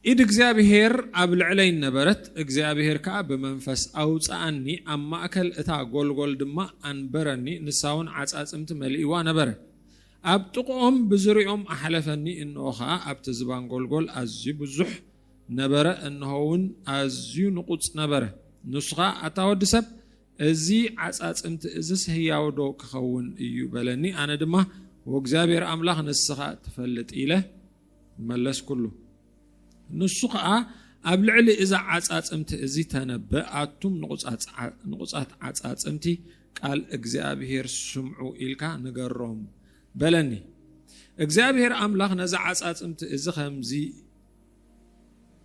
إد እግዚአብሔር ኣብ ልዕለይ ነበረት እግዚአብሔር ከዓ በመንፈስ አውፃአኒ ኣብ ማእከል እታ ጎልጎል ድማ አንበረኒ ንሳውን ዓጻጽምቲ መልኢዋ ነበረ ኣብ ጥቆም ብዝሪኦም አሕለፈኒ እንሆ ኣብ ተዝባን ጎልጎል ኣዝዩ ብዙሕ ነበረ እንሆውን ኣዝዩ ንቁጽ ነበረ ንስኻ ኣታወዲ ሰብ እዚ ዓጻጽምቲ እዚ ህያው ዶ ክኸውን እዩ በለኒ ኣነ ድማ ወእግዚአብሔር አምላኽ ንስኻ ትፈልጥ ኢለ መለስ ኩሉ ንሱኻ ኣብ ልዕሊ እዛ ዓጻጽምቲ እዚ ተነበ ኣቱም ንቁጻት ዓጻጽምቲ ቃል እግዚአብሔር ስምዑ ኢልካ ንገሮም በለኒ እግዚአብሔር አምላኽ ነዛ ዓጻጽምቲ እዚ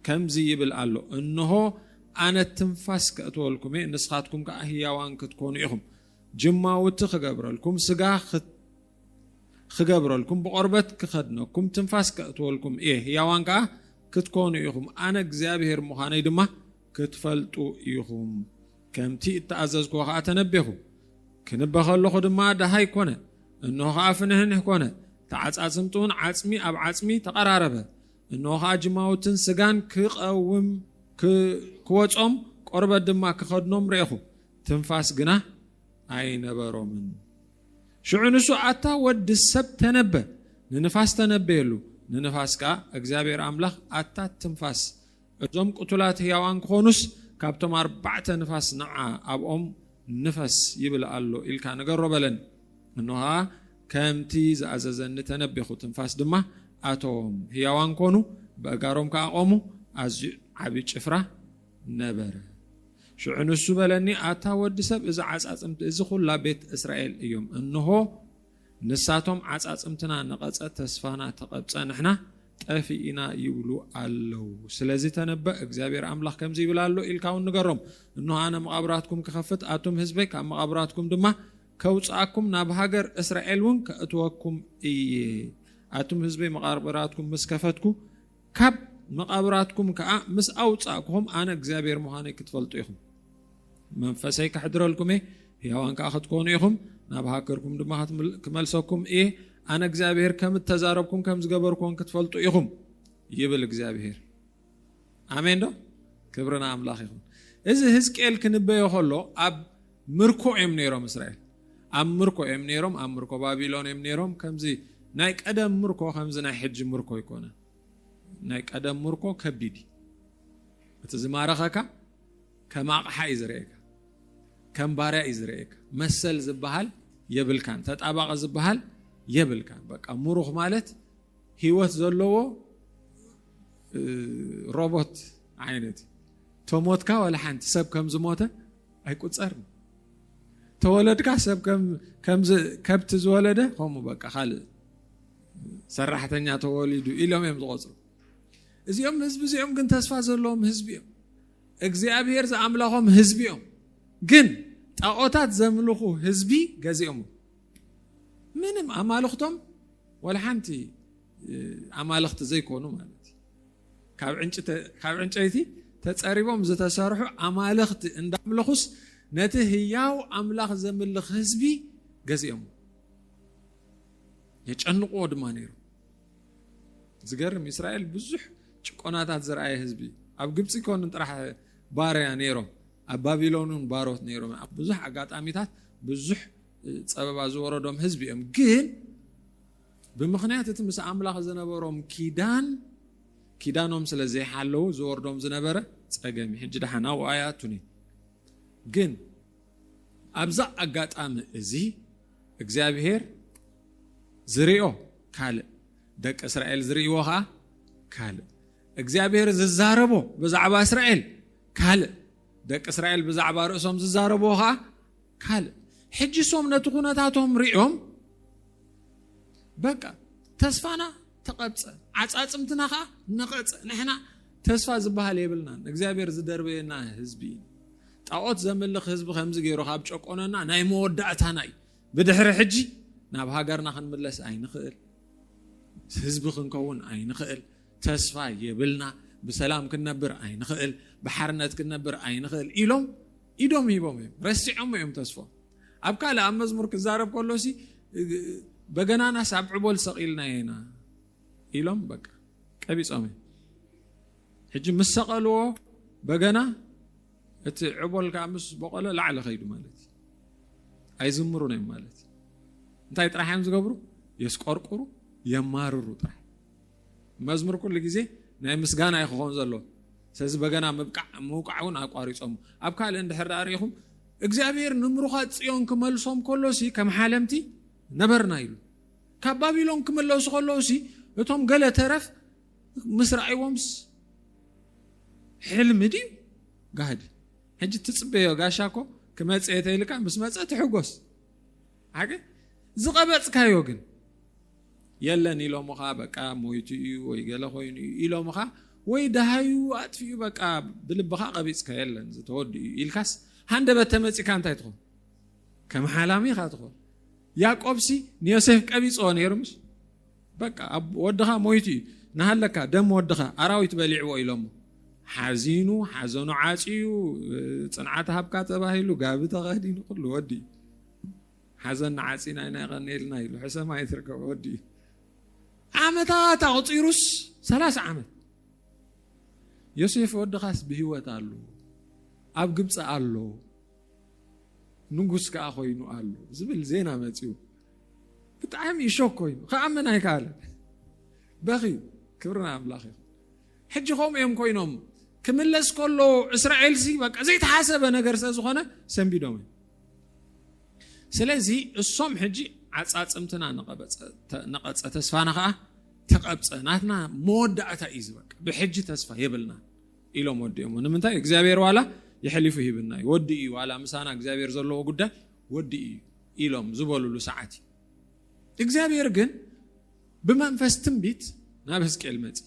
ከምዚ ይብል ኣሎ እንሆ ኣነ ትንፋስ ከእትወልኩም ንስኻትኩም ከዓ ህያዋን ክትኮኑ ኢኹም ጅማውቲ ክገብረልኩም ስጋ ክገብረልኩም ብቆርበት ክኸድነኩም ትንፋስ ከእትወልኩም ህያዋን ከዓ ክትኮኑ ኢኹም ኣነ እግዚአብሔር ምዃነይ ድማ ክትፈልጡ ኢኹም ከምቲ እተኣዘዝኩ ከዓ ተነቢኹ ክንበኸለኹ ድማ ደሃይ ኮነ እንሆ ከዓ ፍንህንህ ኮነ ተዓጻጽምቱን ዓጽሚ ኣብ ዓጽሚ ተቀራረበ እንሆ ከዓ ጅማውትን ስጋን ክቀውም ክወጾም ቆርበት ድማ ክኸድኖም ርኢኹ ትንፋስ ግና ኣይነበሮምን ሽዑ ንሱ ኣታ ወዲ ሰብ ተነበ ንንፋስ ተነበየሉ ንንፋስ ከዓ እግዚአብሔር አምላኽ ኣታ ትንፋስ እዞም ቁቱላት ህያዋን ክኾኑስ ካብቶም 4 ንፋስ ነዓ ኣብኦም ንፈስ ይብል ኣሎ ኢልካ ነገሮ በለን እንሆ ከምቲ ዝኣዘዘኒ ተነቢኹ ትንፋስ ድማ ኣቶም ህያዋን ኮኑ በእጋሮም ከዓ ቆሙ ኣዝዩ ዓብይ ጭፍራ ነበረ ሽዑ ንሱ በለኒ ኣታ ወዲ ሰብ እዚ ዓጻጽምቲ እዚ ኩላ ቤት እስራኤል እዮም እንሆ ንሳቶም ዓጻጽምትና ነቐጸ ተስፋና ተቐብጸ ንሕና ጠፊኢና ይብሉ ኣለው ስለዚ ተነበ እግዚአብሔር አምላኽ ከምዚ ይብል ኣሎ ኢልካውን ንገሮም እንሆ ኣነ መቃብራትኩም ክኸፍት ኣቱም ህዝበይ ካብ መቃብራትኩም ድማ ከውጻአኩም ናብ ሃገር እስራኤልን ከእትወኩም እየ ኣቱም ህዝበይ መቃብራትኩም ምስ ከፈትኩ ካብ መቃብራትኩም ከዓ ምስ ኣውጻእኩም ኣነ እግዚአብሔር ምዃነይ ክትፈልጡ ኢኹም መንፈሰይ ከሕድረልኩም ህያዋን ከዓ ክትኮኑ ኢኹም ናብ ሃገርኩም ድማ ክመልሰኩም ኣነ እግዚአብሔር ከም ተዛረብኩም ከም ዝገበርኩም ክትፈልጡ ኢኹም ይብል እግዚአብሔር አሜን ዶ ክብርና አምላኽ ይኹን እዚ ሕዝቅኤል ክንበዮ ከሎ ኣብ ምርኮ እዮም ነይሮም እስራኤል ኣብ ምርኮ እዮም ነይሮም ኣብ ምርኮ ባቢሎን እዮም ነይሮም ከምዚ ናይ ቀደም ምርኮ ከምዚ ናይ ሕጂ ምርኮ ይኮነ ናይ ቀደም ምርኮ ከቢድ እቲ ዝማረኸካ ከም ኣቕሓ እዩ ዝረአየካ ከም ባርያ እዩ ዝረአየካ መሰል ዝበሃል የብልካን ተጣባቐ ዝበሃል የብልካን በቃ ምሩኽ ማለት ህይወት ዘለዎ ሮቦት ዓይነት ተሞትካ ወላ ሓንቲ ሰብ ከም ዝሞተ ኣይቁፀርን ተወለድካ ሰብ ከም ከብቲ ዝወለደ ከምኡ በቃ ካልእ ሰራሕተኛ ተወሊዱ ኢሎም እዮም ዝቆፅሩ እዚኦም ህዝቢ እዚኦም ግን ተስፋ ዘለዎም ህዝቢ እዮም እግዚአብሔር ዘኣምላኾም ህዝቢ እዮም ግን ጣዖታት ዘምልኹ ህዝቢ ገዚኦም ምንም ኣማልኽቶም ወላ ሓንቲ ኣማልኽቲ ዘይኮኑ ማለት ካብ ዕንጨይቲ ተጸሪቦም ዝተሰርሑ ኣማልኽቲ እንዳምልኹስ ነቲ ህያው ኣምላኽ ዘምልኽ ህዝቢ ገዚኦም የጨንቆ ድማ ነይሩ ዝገርም እስራኤል ብዙሕ ጭቆናታት ዝረአየ ህዝቢ ኣብ ግብጽ ኮን ጥራሕ ባርያ ነይሮም ኣብ ባቢሎንን ባሮት ነይሮም ኣብ ብዙሕ አጋጣሚታት ብዙሕ ጸበባ ዝወረዶም ህዝቢ እዮም ግን ብምኽንያት እቲ ምስ ኣምላኽ ዝነበሮም ኪዳኖም ስለዘይሓለው ዝወርዶም ዝነበረ ጸገም ሕጂ ደሓና ወኣያቱኒ ግን ኣብዛ አጋጣሚ እዚ እግዚአብሔር ዝሪኦ ካልእ ደቂ እስራኤል ዝሪእዎ ከዓ ካልእ እግዚአብሔር ዝዛረቦ ብዛዕባ እስራኤል ካልእ ደቂ እስራኤል ብዛዕባ ርእሶም ዝዛረቦ ከዓ ካልእ ሕጂ ሶም ነቲ ኩነታቶም ሪኦም በቃ ተስፋና ተቐብፀ ዓጻጽምትና ከዓ ነቐፀ ንሕና ተስፋ ዝበሃል የብልናን እግዚአብሔር ዝደርበየና ህዝቢ ጣዖት ዘምልኽ ህዝቢ ከምዚ ገይሩ ካብ ጨቆነና ናይ መወዳእታና እዩ ብድሕሪ ሕጂ ናብ ሃገርና ክንምለስ ኣይንኽእል ህዝቢ ክንከውን ኣይንኽእል ተስፋ የብልና بسلام كنبر أي نخيل بحرنت كنبر أي نخيل إيدهم يبوم رسعهم يوم تصفوا أبقى لا مزمور كزارب كله شيء بجنانا سبع بول سقيلنا هنا إيلهم بقى كبيس أمي ሕጂ مسقلو بغنا ات عبول كامس بقله لعل خيد مالتي ايزمرو ني مالتي انتي طرحيم زغبرو يسقرقرو يماررو طرح مزمر كل غزي ناي مسغانا يخون زلو سز بغنا موقعون اقاريصوم اب كال اندحر داريخم እግዚአብሔር ንምሩኻት ጽዮን ከመልሶም ኮሎሲ ከመሐለምቲ ነበርና ይሉ ከባቢሎን ከመለሱ ኮሎሲ እቶም ገለ ተረፍ ምስራኤዎምስ حلم دي قاعد هجي تصبيه غاشاكو كمصيته يلقا مسمصه تحغوس حاجه زقبص كايو كن يلن يلو مخا بقى مويتي وي غلا خوين يلو مخا وي دهايو اطفيو بقى بلبخا قبيص كيلن زتود يلكاس هند بتمصي كانت ايتخو كمحالامي خاطخو ياقوبسي نيوسف قبيص هون يرمش بقى ودخا مويتي نهلكا دم ودخا اراويت بليعو يلومو حزينو حزنو عاصيو صنعت هبكا تباهيلو غاب تغادينو كل ودي حزن عاصينا انا غنيلنا يلو حسما يتركو ودي عامتا تعطيروس 30 عام يوسف ودخاس بهيوت الله اب ግብጽ الله ንጉስ ካኾይኑ الله ዝብል ዜና መጽዩ በጣም ይሾኮይኑ ከአመና ይካለ በኺ ክብርና አምላኽ ሕጅኹም እዮም ኮይኖም ክምለስ ኮሎ እስራኤል ሲ በቃ ዘይት ሓሰበ ነገር ስለዝኾነ ሰንቢዶም ስለዚህ እሶም ሕጂ ዓጻጽምትና ነቐጸ ተስፋና ኸ ተቀብጸናትና መወዳእታ ኢዝ በቃ በሕጂ ተስፋ ይብልና ኢሎም ወዲኦም ንምንታይ እግዚአብሔር ዋላ يحلفه ይብና ወዲ ዋላ ምሳና እግዚአብሔር ዘለዎ ጉዳይ ወዲ ኢሎም ዝበሉሉ ሰዓት እግዚአብሔር ግን በመንፈስ ትንቢት ናብ ሕዝቅኤል መጽ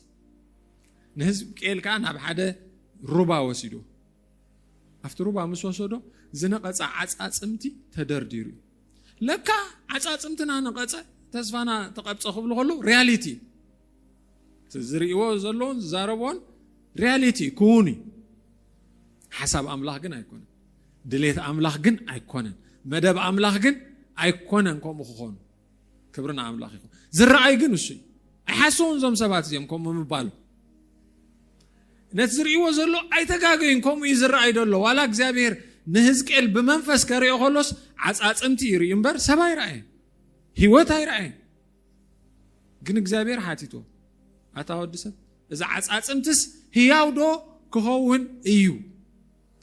ሕዝቅኤል ካን ኣብ ሓደ ሩባ ወሲዶ after ሩባ መስወሰዶ ዝነቀጻ ዓጻጽምቲ ተደርዲሩ ለካ ዓጻጽምትና ነቀጻ ተስፋና ተቀብጸ ክብሉ ሁሉ ሪያሊቲ ዝሪኦ ዘሎን ዛረቦን ሪያሊቲ ኩኒ حسب أملاح جن أيكون دليت أملاح جن أيكونن مدب أملاح جن أيكونن كم خون كبرنا أملاح يكون زرعي جن الشيء حسون زم سبات زيم كم مبالو نتزرعي وزلوا أي تجاعين كم يزرعي دلوا ولا جزابير نهزك البمنفس كريه خلص عز أمتير ينبر سباي رأي هو تاي رأي جن جزابير حاتيتو أتاود دسم إذا عز أمتس هياودو كهون إيو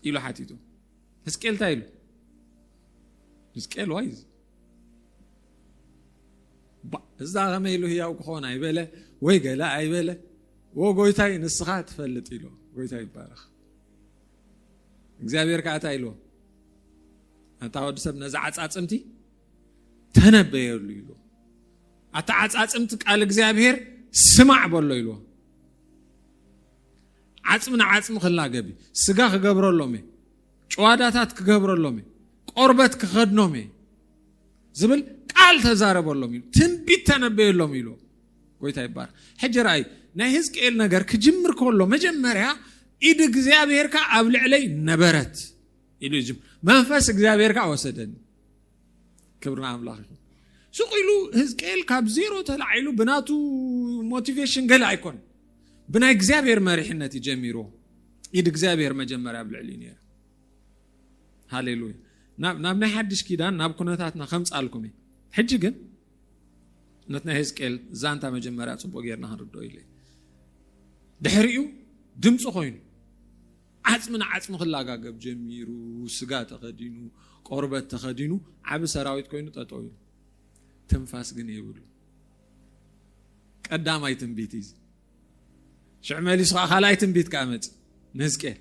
إلى حاتيتو هسكيل تايلو هسكيل وايز إذا غميلو هي وكخونا يبله ويجا لا يبله وقويتاي نسخات فلت إلو قويتاي بارخ إجزابير كاتايلو أنت عود سب نزعت عصمتي تنبه يلو أتعت عصمتك على إجزابير سمع بالله يلو عصمنا عصم خلا جبي سجاخ جبر اللومي شواداتات كجبر اللومي قربت كخدنومي زبل قال تزارب اللومي تنبيت تنبيه اللومي لو قويت يبار حجراي نهزك إل نجار كجمر كله مجمرها إيد إجزابير كا أبلع علي نبرت إيدو جم منفس إجزابير كا وسدني كبرنا أملاخ سوقيلو هزك إل كاب زيرو تلعيلو بناتو موتيفيشن قال يكون بنا إجزابير مريحنا تجميرو إيد إجزابير مجمرها بالعلينية هاليلويا ناب نحدش كيدان ناب كنتاتنا 5 ألكمي حجيجن نتنا هزكيل زانتا مجمرات صبو غيرنا هردو إلي دحريو دمصو خوينو عصم خلاقا قب جميرو سقا تخدينو قربت تخدينو عب سراويت كوينو تطوينو تنفاس قن يبلو قداماي تنبيتيز شعمالي صغا خالاي تنبيت كامت نهزكيل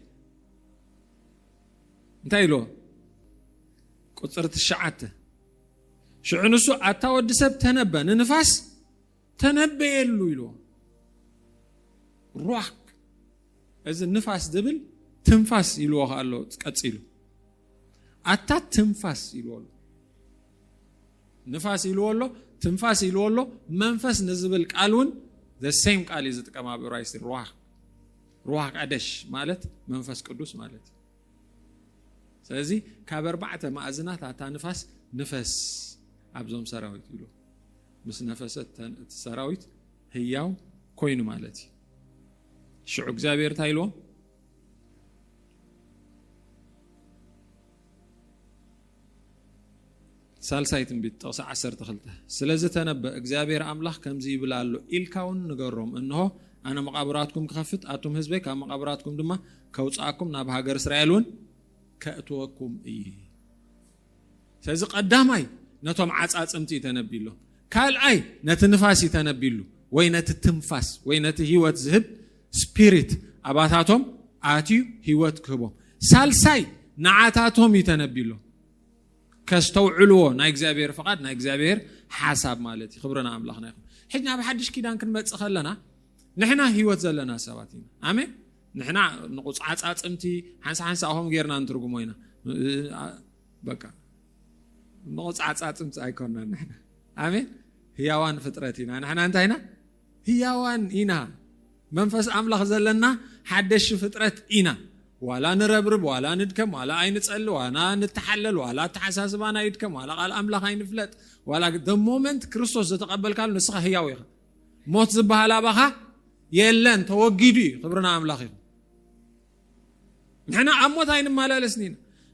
انتايلو قطرت الشعاته شعنسو اتاود سب تنبه ننفاس تنبه يلو يلو روح اذا النفاس دبل تنفاس يلو قالو تقصيلو اتا تنفاس يلو نفاس يلو له تنفاس يلو له منفس نزبل قالون the same قال يزتقما برايس روح قدش ማለት መንፈስ ቅዱስ ማለት ስለዚህ ከበርባዕተ ማዕዝናት አታ ንፋስ አብዞም ሰራዊት ይሉ ምስ ነፈሰት ሰራዊት ህያው ኮይኑ ማለት ሽዑ እግዚአብሔር ታይሎም ሳልሳይት ትንቢት ጥቅስ 12 ስለዚህ ተነበ እግዚአብሔር አምላክ ከምዚ ይብላሉ ኢልካውን ንገሮም እንሆ አነ መቃብራትኩም ክኸፍት አቱም ህዝበይ ካብ መቃብራትኩም ድማ ከውጻአኩም ናብ ሃገር እስራኤልን ከእትወኩም እዩ ስለዚህ ቀዳማይ ነቶም ዓጻጽምቲ ተነቢሎ ካልአይ ነቲ ንፋስ ተነቢሉ ወይ ነቲ ትንፋስ ወይ ነቲ ህይወት ዝህብ ስፒሪት አባታቶም አትዩ ህይወት ክህቦም ሳልሳይ ነዓታቶም ይተነቢሎ ከስተውዕልዎ ናይ እግዚአብሔር ፈቃድ ናይ እግዚአብሔር ሓሳብ ማለት ይኽብረና አምላኽና ይኹን ሕጅና በሐድሽ ኪዳን ክንመጽእ ከለና ንሕና ህይወት ዘለና ሰባት ኢና አሜን ንሕና ንቁጽዓጻጽምቲ ሓንሳ ኣሆም ጌርና እንትርጉሞ ኢና በቃ ንቁጽዓጻጽምቲ ኣይኮንና ንሕና አሜን ህያዋን ፍጥረት ኢና ንሕና እንታይ ኢና ህያዋን ኢና መንፈስ አምላኽ ዘለና ሓደሽ ፍጥረት ኢና ولا نربرب ولا ندكم ولا عين تصل ولا نتحلل ولا تحساسبنا يدكم ولا قال املاك عين فلت ولا the moment ክርስቶስ ተቀበል ካል ንስኻ ህያው ይኻ ሞት ዝበሃል አባኻ የለን ተወጊዱ ክብርና አምላክ ይኹን ንሕና አሞት አይን ማላለስኒ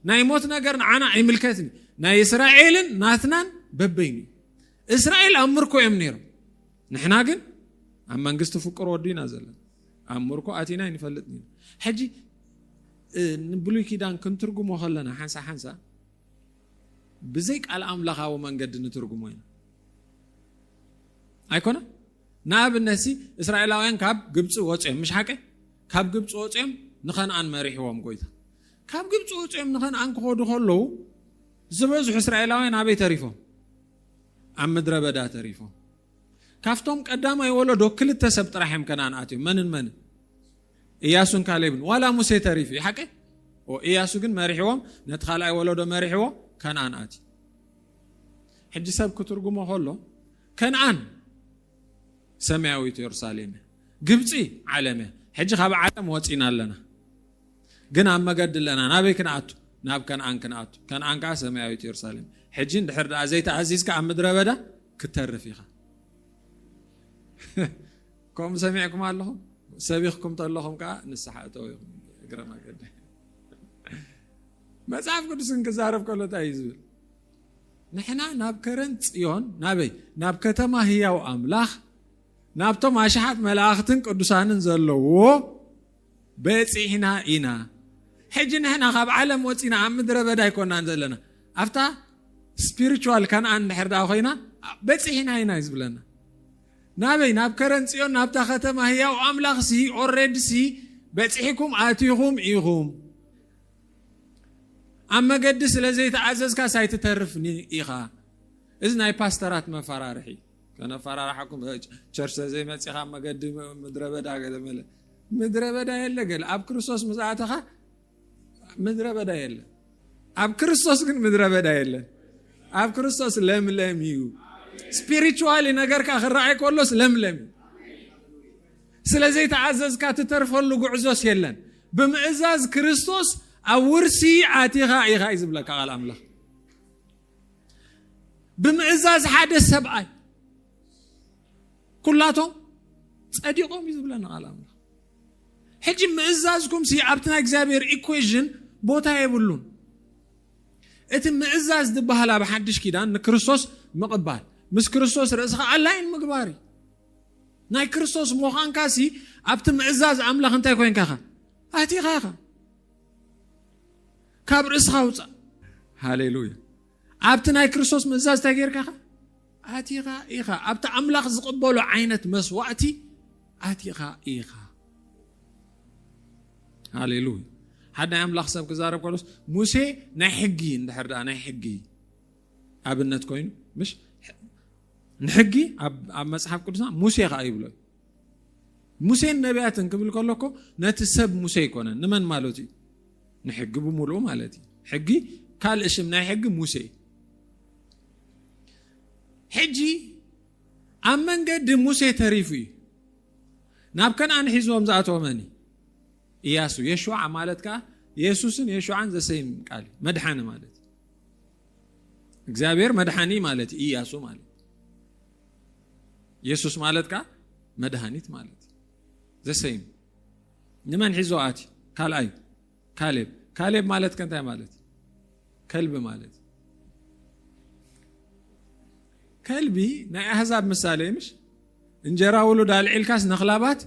ናይ ሞት ነገር ንዓና አይምልከትኒ ናይ እስራኤልን ናትናን በበይኒ እስራኤል አምርኮ እዮም ነይሮም ንሕና ግን ኣብ መንግስቲ ፍቅር ወዲና ዘለና አምርኮ አቲና ይፈልጥኒ ሕጂ ንብሉይ ኪዳን ክንትርጉሞ ከለና ሓንሳ ብዘይ ቃል አምላኻዊ መንገድ ንትርጉሞ ኢና ኣይኮነ ናብነሲ እስራኤላውያን ካብ ግብጽ ወጽኦም ምሽ ሓቀ ካብ ግብጽ ወጽኦም ንኸነአን መሪሕዎም ጎይታ ካብ ግብጽ ወጽኦም ንኸነአን ክኸዱ ከለዉ ዝበዝሑ እስራኤላውያን ኣበይ ተሪፎም ኣብ ምድረ በዳ ተሪፎም ካፍቶም ቀዳማይ ወለዶ ክልተ ሰብ ጥራሕም ከነአን ኣትዮም መንን ኢያሱን ካሌብን ዋላ ሙሴ ተሪፊ ሓቀ ኢያሱ ግን መሪሕዎም ነቲ ካልኣይ ወለዶ መሪሕዎ ከነአን ኣቲ ሕጂ ሰብ ክትርጉሞ ከሎ ከነአን ሰማያዊት ኢየሩሳሌም ግብጽ ዓለም ሕጂ ካብ ዓለም ወፂና ኣለና ግን ኣብ መገድ ኣለና ናበይ ክንኣቱ ናብ ከነአን ክንኣቱ ከነአን ከዓ ሰማያዊት ኢየሩሳሌም ሕጂ እንድሕር ደኣ ዘይተኣዚዝካ ኣብ ምድረ በዳ ክትተርፍ ኢኻ ከምኡ ሰሚዕኩም ኣለኹም ሰቢኽኩም ተለኹም ከዓ ንስሓ እተው እግረ መገዲ መጽሐፍ ቅዱስን ክዛረብ ከሎ እንታይ እዩ ዝብል ንሕና ናብ ከረን ጽዮን ናበይ ናብ ከተማ ህያው አምላኽ ናብቶም ኣሽሓት መላእኽትን ቅዱሳንን ዘለዎ በፂሕና ኢና ሕጂ ንሕና ካብ ዓለም ወፂና ኣብ ምድረ በዳ ኣይኮንናን ዘለና ኣፍታ ስፒሪቹዋል ከነአን እንድሕር ደኣ ኮይና በፂሕና ኢና እዩ ዝብለና ናበይ ናብ ከረን ጽዮን ናብታ ከተማ ህያው አምላኽ ሲ ኦልሬዲ ሲ በፂሕኩም ኣትይኹም ኢኹም ኣብ መገዲ ስለዘይ ተዓዘዝካ ሳይትተርፍኒ ኢኻ እዚ ናይ ፓስተራት መፈራርሒ ከነፈራርሓኩም ቸርች ዘይ መፂኻ መገዲ ምድረ በዳ ገለመለ ምድረ በዳ የለ ገለ ኣብ ክርስቶስ ምጽኣተኻ ምድረ በዳ የለ ኣብ ክርስቶስ ግን ምድረ በዳ የለ ኣብ ክርስቶስ ለምለም እዩ ስፒሪቹዋሊ ነገርካ ክረአይ ከሎስ ለምለም ስለዚህ ተዓዘዝካ ትተርፈሉ ጉዕዞስ የለን ብምእዛዝ ክርስቶስ ኣብ ውርሲ ኣቲኻ ኢኻ ይዝብለካ ቃል አምላኽ ብምእዛዝ ሓደ ሰብኣይ ኩላቶም ጸዲቆም ይዝብለና ቃል አምላኽ ሕጂ ምእዛዝኩም ሲ ኣብቲ ናይ እግዚአብሔር ኢኩዌዥን ቦታ የብሉን እቲ ምእዛዝ ዝበሃል ኣብ ሓድሽ ኪዳን ንክርስቶስ ምቕባል ምስ ክርስቶስ ርእስኻ ኣላይን ምግባሪ ናይ ክርስቶስ ምዃንካ ሲ ኣብቲ ምእዛዝ አምላኽ እንታይ ኮይንካ ኢኻ ኣቲኻ ኢኻ ካብ ርእስኻ ውፃእ ሃሌሉያ ኣብቲ ናይ ክርስቶስ ምእዛዝ እንታይ ጌርካ ኢኻ ኣቲኻ ኢኻ ኣብቲ አምላኽ ዝቕበሎ ዓይነት መስዋዕቲ ኣቲኻ ኢኻ ሃሌሉያ ሓደ ናይ አምላኽ ሰብ ክዛረብ ከሎስ ሙሴ ናይ ሕጊ እንድሕር ደኣ ናይ ሕጊ ኣብነት ኮይኑ ምሽ ንሕጊ ኣብ መጽሓፍ ቅዱስና ሙሴ ኸ ይብሎ ሙሴን ነቢያትን ክብል ከለኮ ነቲ ሰብ ሙሴ ይኮነን ንመን ማለት እዩ ንሕጊ ብምሉእ ማለት እዩ ሕጊ ካልእ ሽም ናይ ሕጊ ሙሴ ሕጂ ኣብ መንገዲ ሙሴ ተሪፉ እዩ ናብ ከነአን ሒዝዎም ዝኣተወመኒ ኢያሱ የሹዓ ማለት ከዓ ኢየሱስን የሹዓን ዘሰይም ቃል መድሓኒ ማለት እግዚአብሔር መድሓኒ ማለት ኢያሱ ማለት ኢየሱስ ማለት ከዓ መድሃኒት ማለት ዘሰይም نمن حزواتي كالاي كالب مالت كنتاي مالت كلب مالت كلبي ناي احزاب مثالي مش انجرا ولد العلكاس نخلابات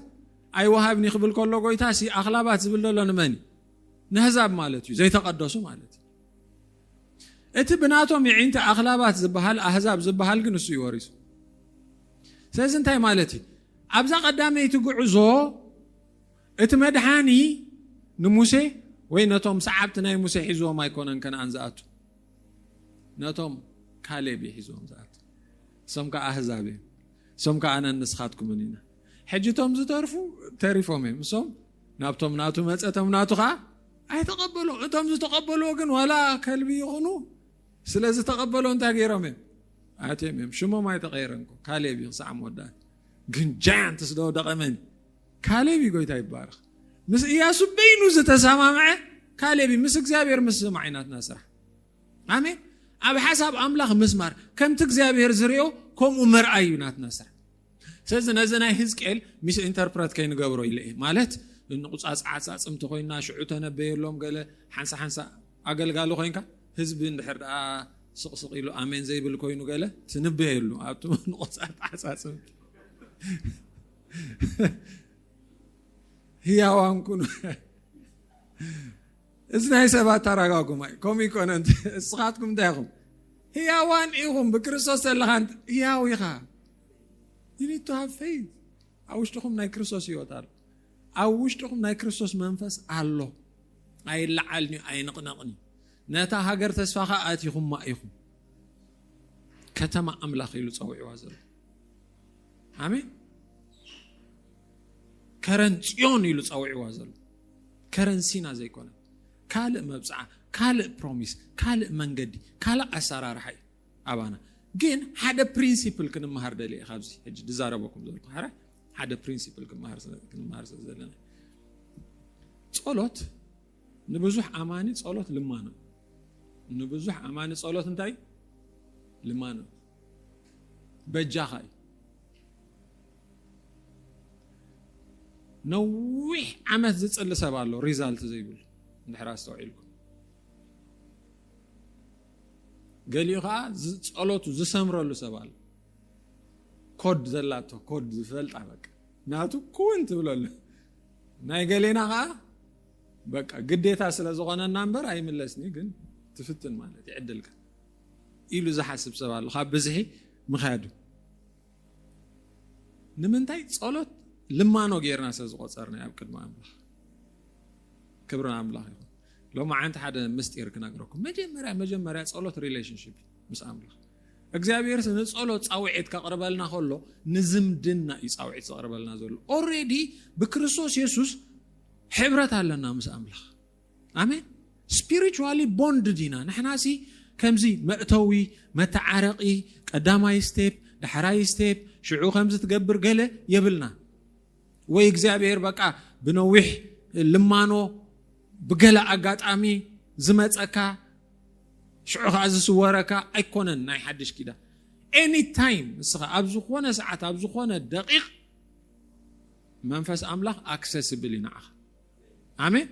اي وهابني قبل كله قويتاسي اخلابات زبل له نمني نحزاب مالتي زي تقدسوا مالتي ات بناتهم يعينت اخلابات زبحال احزاب زبحال ግን እሱ ይወሪሱ ስለዚህ እንታይ مالتي ابዛ قدامي تغعزو ات مدحاني نموسى ወይ ነቶም ሰዓብት ናይ ሙሴ ሒዞም አይኮነን ከነአን ዘአቱ ነቶም ካሌብ ሒዞም ዘአቱ ሰምካ አህዛብ ሰምካ አነ ንስኻትኩም ኢና ሕጅቶም ዝተርፉ ተሪፎም ምሶም ናብቶም ናቱ መጸቶም ናቱኻ አይተቀበሉ እቶም ዝተቀበሉ ግን ወላ ከልቢ ይኹኑ ስለዚ ተቀበሉ እንታይ ገይሮም አተም ሽሞም አይተቀይረንኩ ካሌብ ይሳም ወዳት ግን ጃንት ስዶ ደቀመን ካሌብ ይጎይታ ይባረክ مس إياسو بينو زتسامع معه كالبي مس إخزابير مس معينات ناسرح آمين أب حسب أملاخ مسمار كم تخزابير زريو كم عمر أيونات ناسرح سيزن أزنا هزكيل مش إنتربرات كين جبرو إليه مالت النقص عاص أمتخوينا شعوتنا بيرلهم قال حنسا أقل قالوا خينك حزب الحر سق إلو آمين زي بالكوينو قال تنبه له أبتو نقص عاص هي وانكون إذن سبعة تراجعكم كم يكون أنت سقطكم داهم هي وان إيهم بكريستوس اللي عند هي ويها you need to have faith أوشتكم ناي كريستوس يوتار أوشتكم ناي كريستوس منفس الله أي لعلني أي نقنقني نتا هاجر تسفاها آتيهم ما إيهم كتما أملاخ يلو تسوي وازر آمين كرنسيون يلو تصوعي وازل كرنسينا زي كونه كال مبصعه كال بروميس كال منجدي كال اسرار حي ابانا جين حدا برينسيبل كن مهار دلي خابزي اج دزاربكم زلكم حرا حدا برينسيبل كن مهار زلنا صلوت نبزح اماني صلوت لمانه نبزح اماني صلوت انتي لمانه بجاخاي نوح عمت زتصل سبالو ريزالت زيبل نحراس توعيلكم قال يخا صلوتو زسمرلو سبال كود زلاتو كود زفلط بقى ناتو كونت بلول ناي قالينا خا بقى قديتا سلازغنا نمبر اي ملسني ግን تفتن ማለት يعدلك إلو زحسب سبالو خا بزحي مخادو نمنتاي صلوت لما نو غيرنا سزقصرنا يابقد ما املاح كبرنا املاح لو ما انت حدا مستير كنغركم مجمريا صلوت ريليشن شيب مس املاح እግዚአብሔር ስንጸሎት ጻውዒት ከቀርበልና ሆሎ ንዝምድና ይጻውዒት ከቀርበልና ዘሎ ኦሬዲ በክርስቶስ ኢየሱስ ሕብረት አለና ምስ አምላኽ አሜን ስፒሪቹዋሊ ቦንድ ዲና ንሕናሲ ከምዚ መእተዊ መተዓረቂ ቀዳማይ ስቴፕ ድሕራይ ስቴፕ ሽዑ ከምዚ ትገብር ገለ የብልና ወይ እግዚአብሔር በቃ ብነውሕ ልማኖ بقلا أقاطعمي زمتك شعوخ عزيز وركا أيكونن ناي حدش كده any time نسخة أبزخونا ساعات أبزخونا دقيق منفس أملاخ accessible نعخ آمين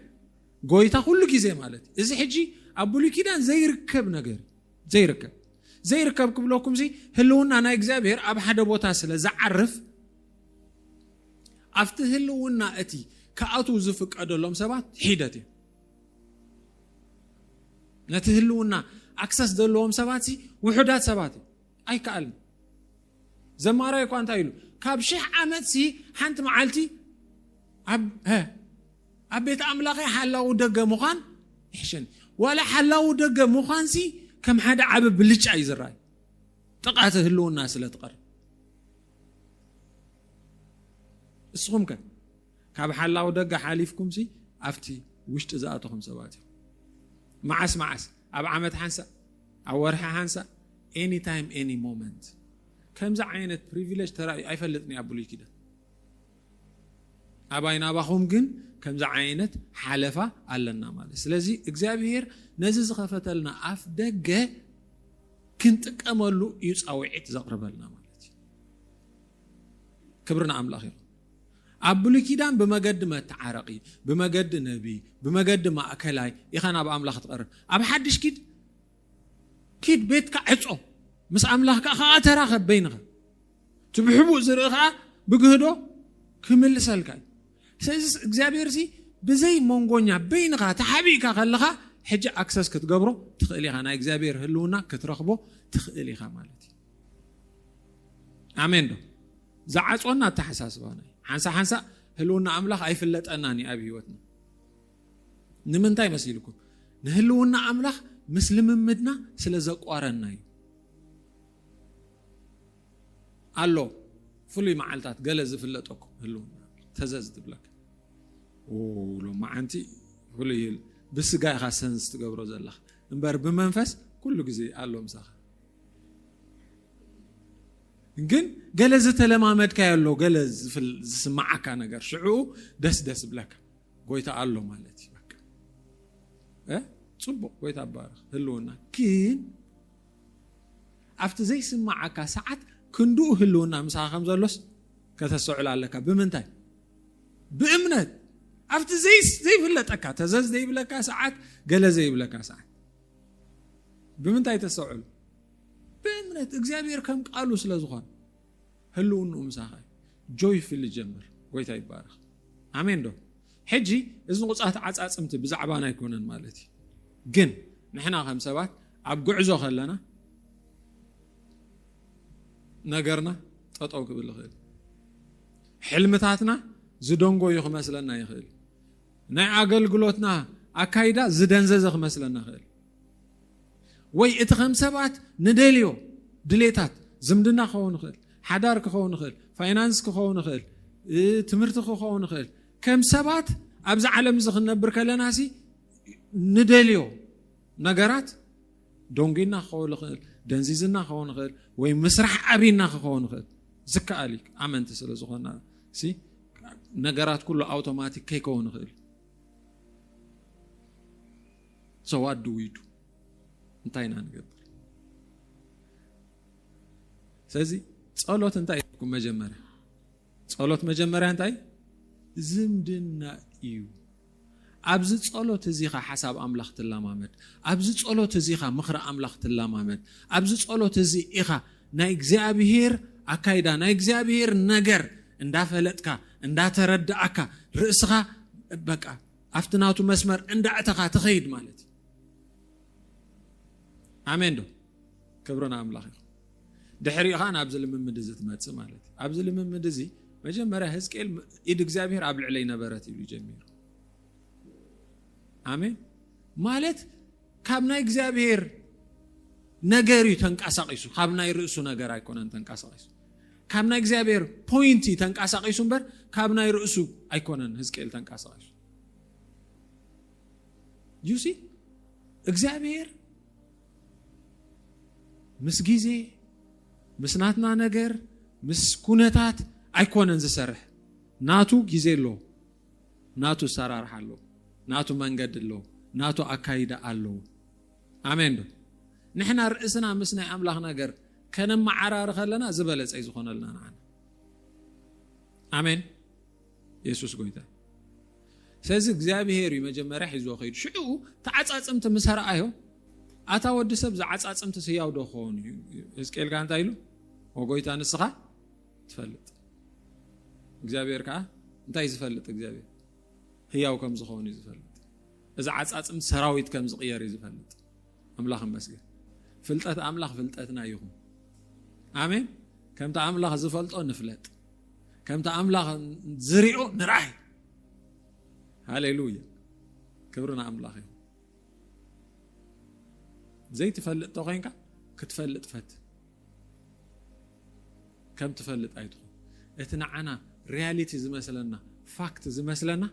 قويتا كل كيزي مالتي إذا حجي أبولي كده زي ركب نجر زي ركب كبلوكم زي هلونا أنا إجزابير أب حدا بوتاسله زعرف أفتح هلونا أتي كأتو زفك أدلهم سبات حيدتي نتهلونا أكسس دلهم سباتي وحدات سباتي أي كأل زمارة يكون تايلو كابشح عمتي حنت معلتي أبيت أملاقي حلاو دقة مخان إحشن ولا حلاو دقة مخان سي كم حدا عبب بلش عايز الرأي تقعت هلو الناس اللي تقر الصوم كان كاب حلاو دقة حاليفكم سي أفتي وش تزاتهم سباتي معس أب عمت حنسا أو ورحة حنسا anytime any moment كم زعينة privilege ترى أي فلتني أبولي كده أباينا بخوم جن كم زعينة حلفة على مالس لذي إجزابير نزز خفتلنا أفدقة كنت أملو يس أو عيت زقرب لنا مالتي كبرنا عمل آخر أبلي كيدان بمجد ما تعرقي بمجد نبي بمجد ما أكلاي يخنا بأملاخ تقرب أب حدش كيد بيتك عصو مس أملاخ خاطر خب بينها تبحبوا زرقها بجهده كمل سلكاي سيز إجابيرسي بزي مونغونيا بينها تحبيك خلها حج أكسس كتجبره تخليها أنا إجابير هلونا كترخبه تخليها مالتي آمين دو زعصونا تحساس بانا حنسا هلونا أملاخ أي فلت أناني أبي وتنا نمنتاي مسيلكم نهلونا أملاخ مسلم مدنا سلزق وارناي الله فلي معلتات جلز فلتكم هلونا تززت بلك لو ما أنتي فلي بس جاي خاسنس تجبرو زلخ نبر بمنفس كل جزء الله مسخ ግን ገለዝ ተለማመድ ካያለው ገለዝ ስማዓካ ነገር ሽዑ ደስ ብለካ ጎይታ አሎ ማለት ይበቃ ጽቦ ጎይታ ባረክ ህልውና ግን አፍተ ዘይ ስማዓካ ሰዓት ክንዱ ህልውና ምሳኸም ዘሎስ ከተሰዑል አለካ በመንታይ በእምነት አፍተ ዘይ ፍለጠካ ተዘዝ ዘይ ብለካ ሰዓት ገለዝ ዘይ ብለካ ሰዓት በመንታይ ተሰዑል بأمنة إخبار كم قالوا سلازخان هلون مساخي جوي في الجمر ويتا يبارك آمين دو حجي إذن قصات عصمت بزعبانا يكونن مالتي جن نحنا خمسات عب قعزو خلنا نقرنا تطوق بالخيل حلمتاتنا زدونغو يخمس لنا يخيل ناي عقل قلوتنا أكايدا زدنززخ مثلنا خيل وي اتخم سبات ندليو دليتات زمدنا خون خيل حدارك خون خيل فاينانسك خون خيل تمرتك خون خيل كم سبات ابز عالم زخ نبر كلناسي ندليو نغرات دونغينا خول خيل دنزيزنا خون خيل وي مسرح ابينا خون خيل زكا عليك امنت سلازخنا سي نغرات كله اوتوماتيك كي خون خيل so what do we do انتينا نقدر سازي صلوت انتي يكون مجمرة صلوت مجمرة انتي زمدنا ايو ابز صلوت زيخا حساب املاخ تلامامد ابز صلوت زيخا مخر املاخ تلامامد ابز صلوت زيخا نا اغزابير اكايدا نا اغزابير نجر اندافلطكا انداتردعكا رئسخا بقى افتناتو مسمر اندعتكا تخيد مالتي آمين دو كبرنا أملاخ دحري خان أبزل من مدزت ماتس مالتي أبزل من مدزي مجمرة هزكيل إيدك زابير عبل علينا براتي بجمير آمين مالت كابنا إكزابير نجاري تنكاساقيسو كابنا يرأسو نجاري كونن تنكاساقيسو كابنا إكزابير بوينتي تنكاساقيسو بر كابنا يرأسو أيكونن هزكيل تنكاساقيسو you see إكزابير مسجيزي مسناتنا نجر مسكونتات أيكونن زسرح ناتو جيزيلو ناتو سرار حلو ناتو منجد له ناتو أكايد الله آمين دو نحنا رئيسنا مسنا أملاخ نجر كان معرار خلنا زبالة أيزخون لنا نعم آمين يسوع قويته سأزق زابي هيري مجمع حيزو خير شو تعصص أنت مسهر أيهو أتا ود سب زعصص أنت سياو دخون إسكيل كان تايلو وقويته نسخة تفلت እግዚአብሔር ካ እንታይ ዝፈልጥ እግዚአብሔር ህያው ከም ዝኾኑ ዝፈልጥ እዛ ዓጻጽም ሰራዊት ከም ዝቕየር ዝፈልጥ አምላኽ መስገን ፍልጠት አምላኽ ፍልጠትና ይኹን አሜን ከምታ አምላኽ ዝፈልጦ ንፍለጥ ከምታ አምላኽ ዝሪኦ ንራይ ሃሌሉያ ክብርና አምላኽ ይኹን ዘይ ትፈልጥ ተኾንካ ክትፈልጥ ፈት ከም ትፈልጥ አይትኹን እትናዓና reality زمثلنا fact زمثلنا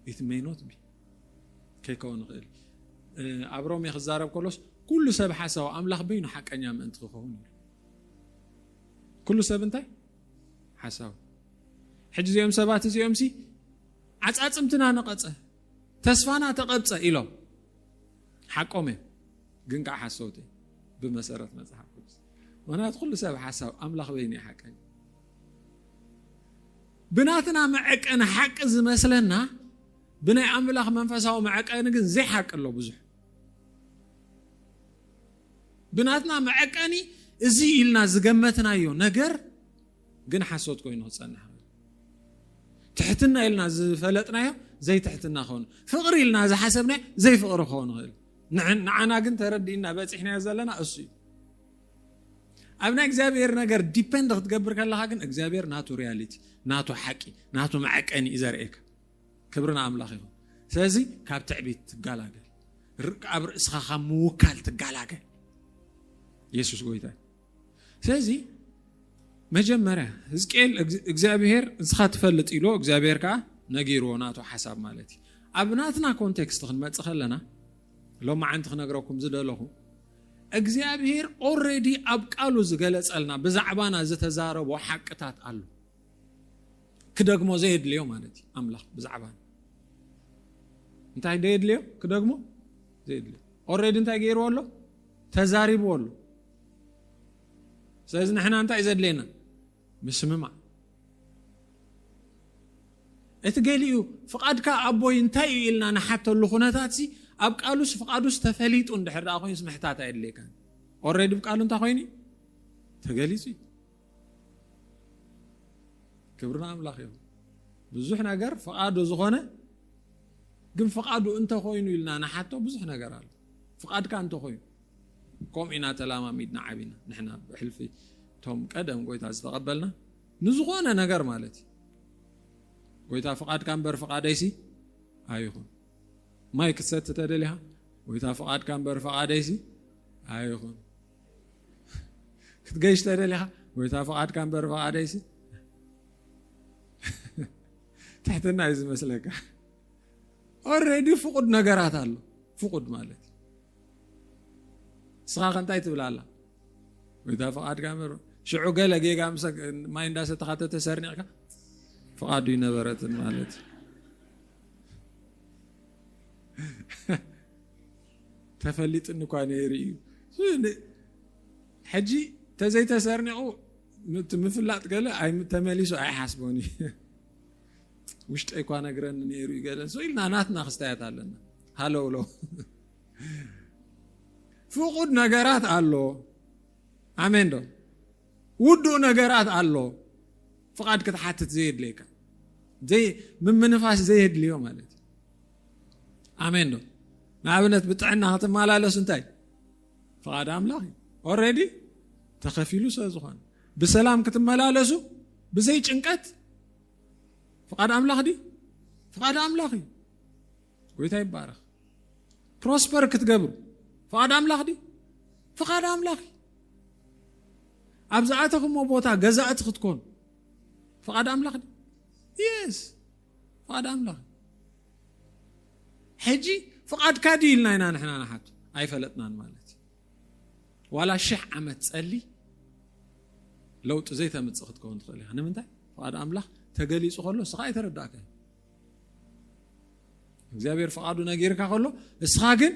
it may not be كيكون غير أبرام يخزارب كلش كل سب حسوا أملاخ بينه حق أن يعمل أنت خون كل سب أنتي حسوا حجز يوم سبات يوم سي عتمتنا نقطة تسفانا تقبصة إله حقومه جنك حسوتي بمسارات مزحف وانا أدخل سب حسوا أملاخ بيني حق بناتنا معقنا حق زمسلنا بناي أملاخ منفسه معقنا جن زي حق الله بزح بناتنا معقني زي إلنا زجمتنا يو نجر جن حسوت كوينه صنع تحتنا إلنا فلتنا يو زي تحتنا خون فقر إلنا زي حسبنا زي فقر خون غير نعنا جن تردينا بس إحنا زلنا أصي أبنا إجزابير نجر depend تجبر كله حاجن إجزابير ناتو reality ناتو حكي ناتو معك أني إذا رأيك كبرنا أملاخهم سازي كاب تعبيت جالاجل عبر إسخاخ موكال تجالاجل يسوع قويته سازي مجمرة إزكيل إجزابير إسخات فلت إلو إجزابير كا نجيرو ناتو حساب مالتي أبناتنا كونتكست خن تخلنا لو ما عندك نجركم زد لهم እግዚአብሔር ኦሬዲ አብቃሉ ዝገለጸልና በዛዕባና ዝተዛረቡ ሐቅታት አሉ ክደግሞ ዘይድልዮ ማለት አምላክ በዛዕባና እንታይ ዘይድልዮ ክደግሞ ዘይድልዮ ኦሬዲ እንታይ ገይሮሎ ተዛሪቦሎ ስለዚህ ንሕና እንታይ ዘድለና ምስምማ እትገሊዩ ፍቃድካ አቦይ እንታይ ኢልና ንሓተሉ ኩነታት ሲ أب قالوس فقادوس تفليت عند حرة أخوين سمحتها تأدلي كان already بقالون تخويني تقاليسي كبرنا أملاخيهم بزحنا جر فقادو زخانة قم فقادو أنت خوينو لنا أنا حتى بزحنا جر فقاد كان تخوين قوم إنا تلاما ميدنا عبينا نحنا بحلفي توم قدم قويت عز تقبلنا نزخانة نجر مالتي قويت فقاد كان بر فقاد أيسي أيهم ما يكسرت تدليها ويتفقد كان برفقد ايسي ايخون كتجيش تدليها ويتفقد كان برفقد ايسي تحت الناس مسلك already فقد نجارات الله فقد مالك صاغ انت تبلالا ويتفقد كان شعو قال جي امسك ما ينداس تخاطه تسرني فقد ينبرت مالك تفلت انه كان يري حجي تزي تسرنعو مفلات قال اي تمليسو اي حسبوني وشت اي كان اغرن نيري قال سويلنا ناتنا خستايات علنا هالو لو فقد نغرات الله امين دو ودو نغرات الله فقد كتحتت زيد ليك زي من منفاس زيد اليوم مالت آمين دو نعبنت بتعنا هات مالا سنتاي فقاد أملاخي already تخفيلو سازخان بسلام كتملالسو بزي چنقت فقاد أملاخ دي فقاد أملاخي قويتا يبارخ prosper كتقبرو فقاد أملاخ دي فقاد أملاخي أبزعاتكم وبوتا غزاعت تكون فقاد أملاخ دي يس فقاد أملاخي حجي فقد كادي لنا نحنا نحط اي فلتنا مالتي ولا شح عمت تصلي لو تزيت متصخت كون تخلي انا منتاي فقد املاح تغليص خلو سخا يترداك እግዚአብሔር ፈቃዱ ነገርካ خلو እስኻ ግን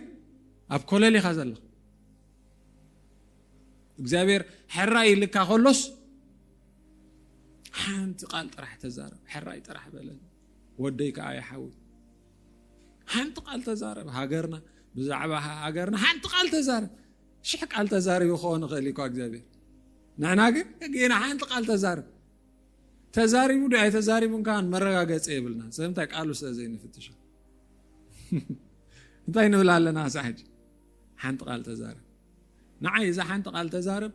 ኣብ ኮለሊ ኻዘለ እግዚአብሔር ሕራይ ልካ خلوስ ሓንቲ ቃል ጥራሕ ተዛረብ ሕራይ ጥራሕ በለን ወደይካ ኣይሓውት حنت قال تزارب هاجرنا بزعبة هاجرنا حنت قال تزارب شحك قال تزارب يخون غليكوا أجزابي نعناقي جينا حنت قال تزارب ودي أي تزارب كان مرة قاعد يبلنا سمتك قالوا سازين فتشة انتين ولا لنا سحج حنت قال تزارب نعي إذا حنت قال تزارب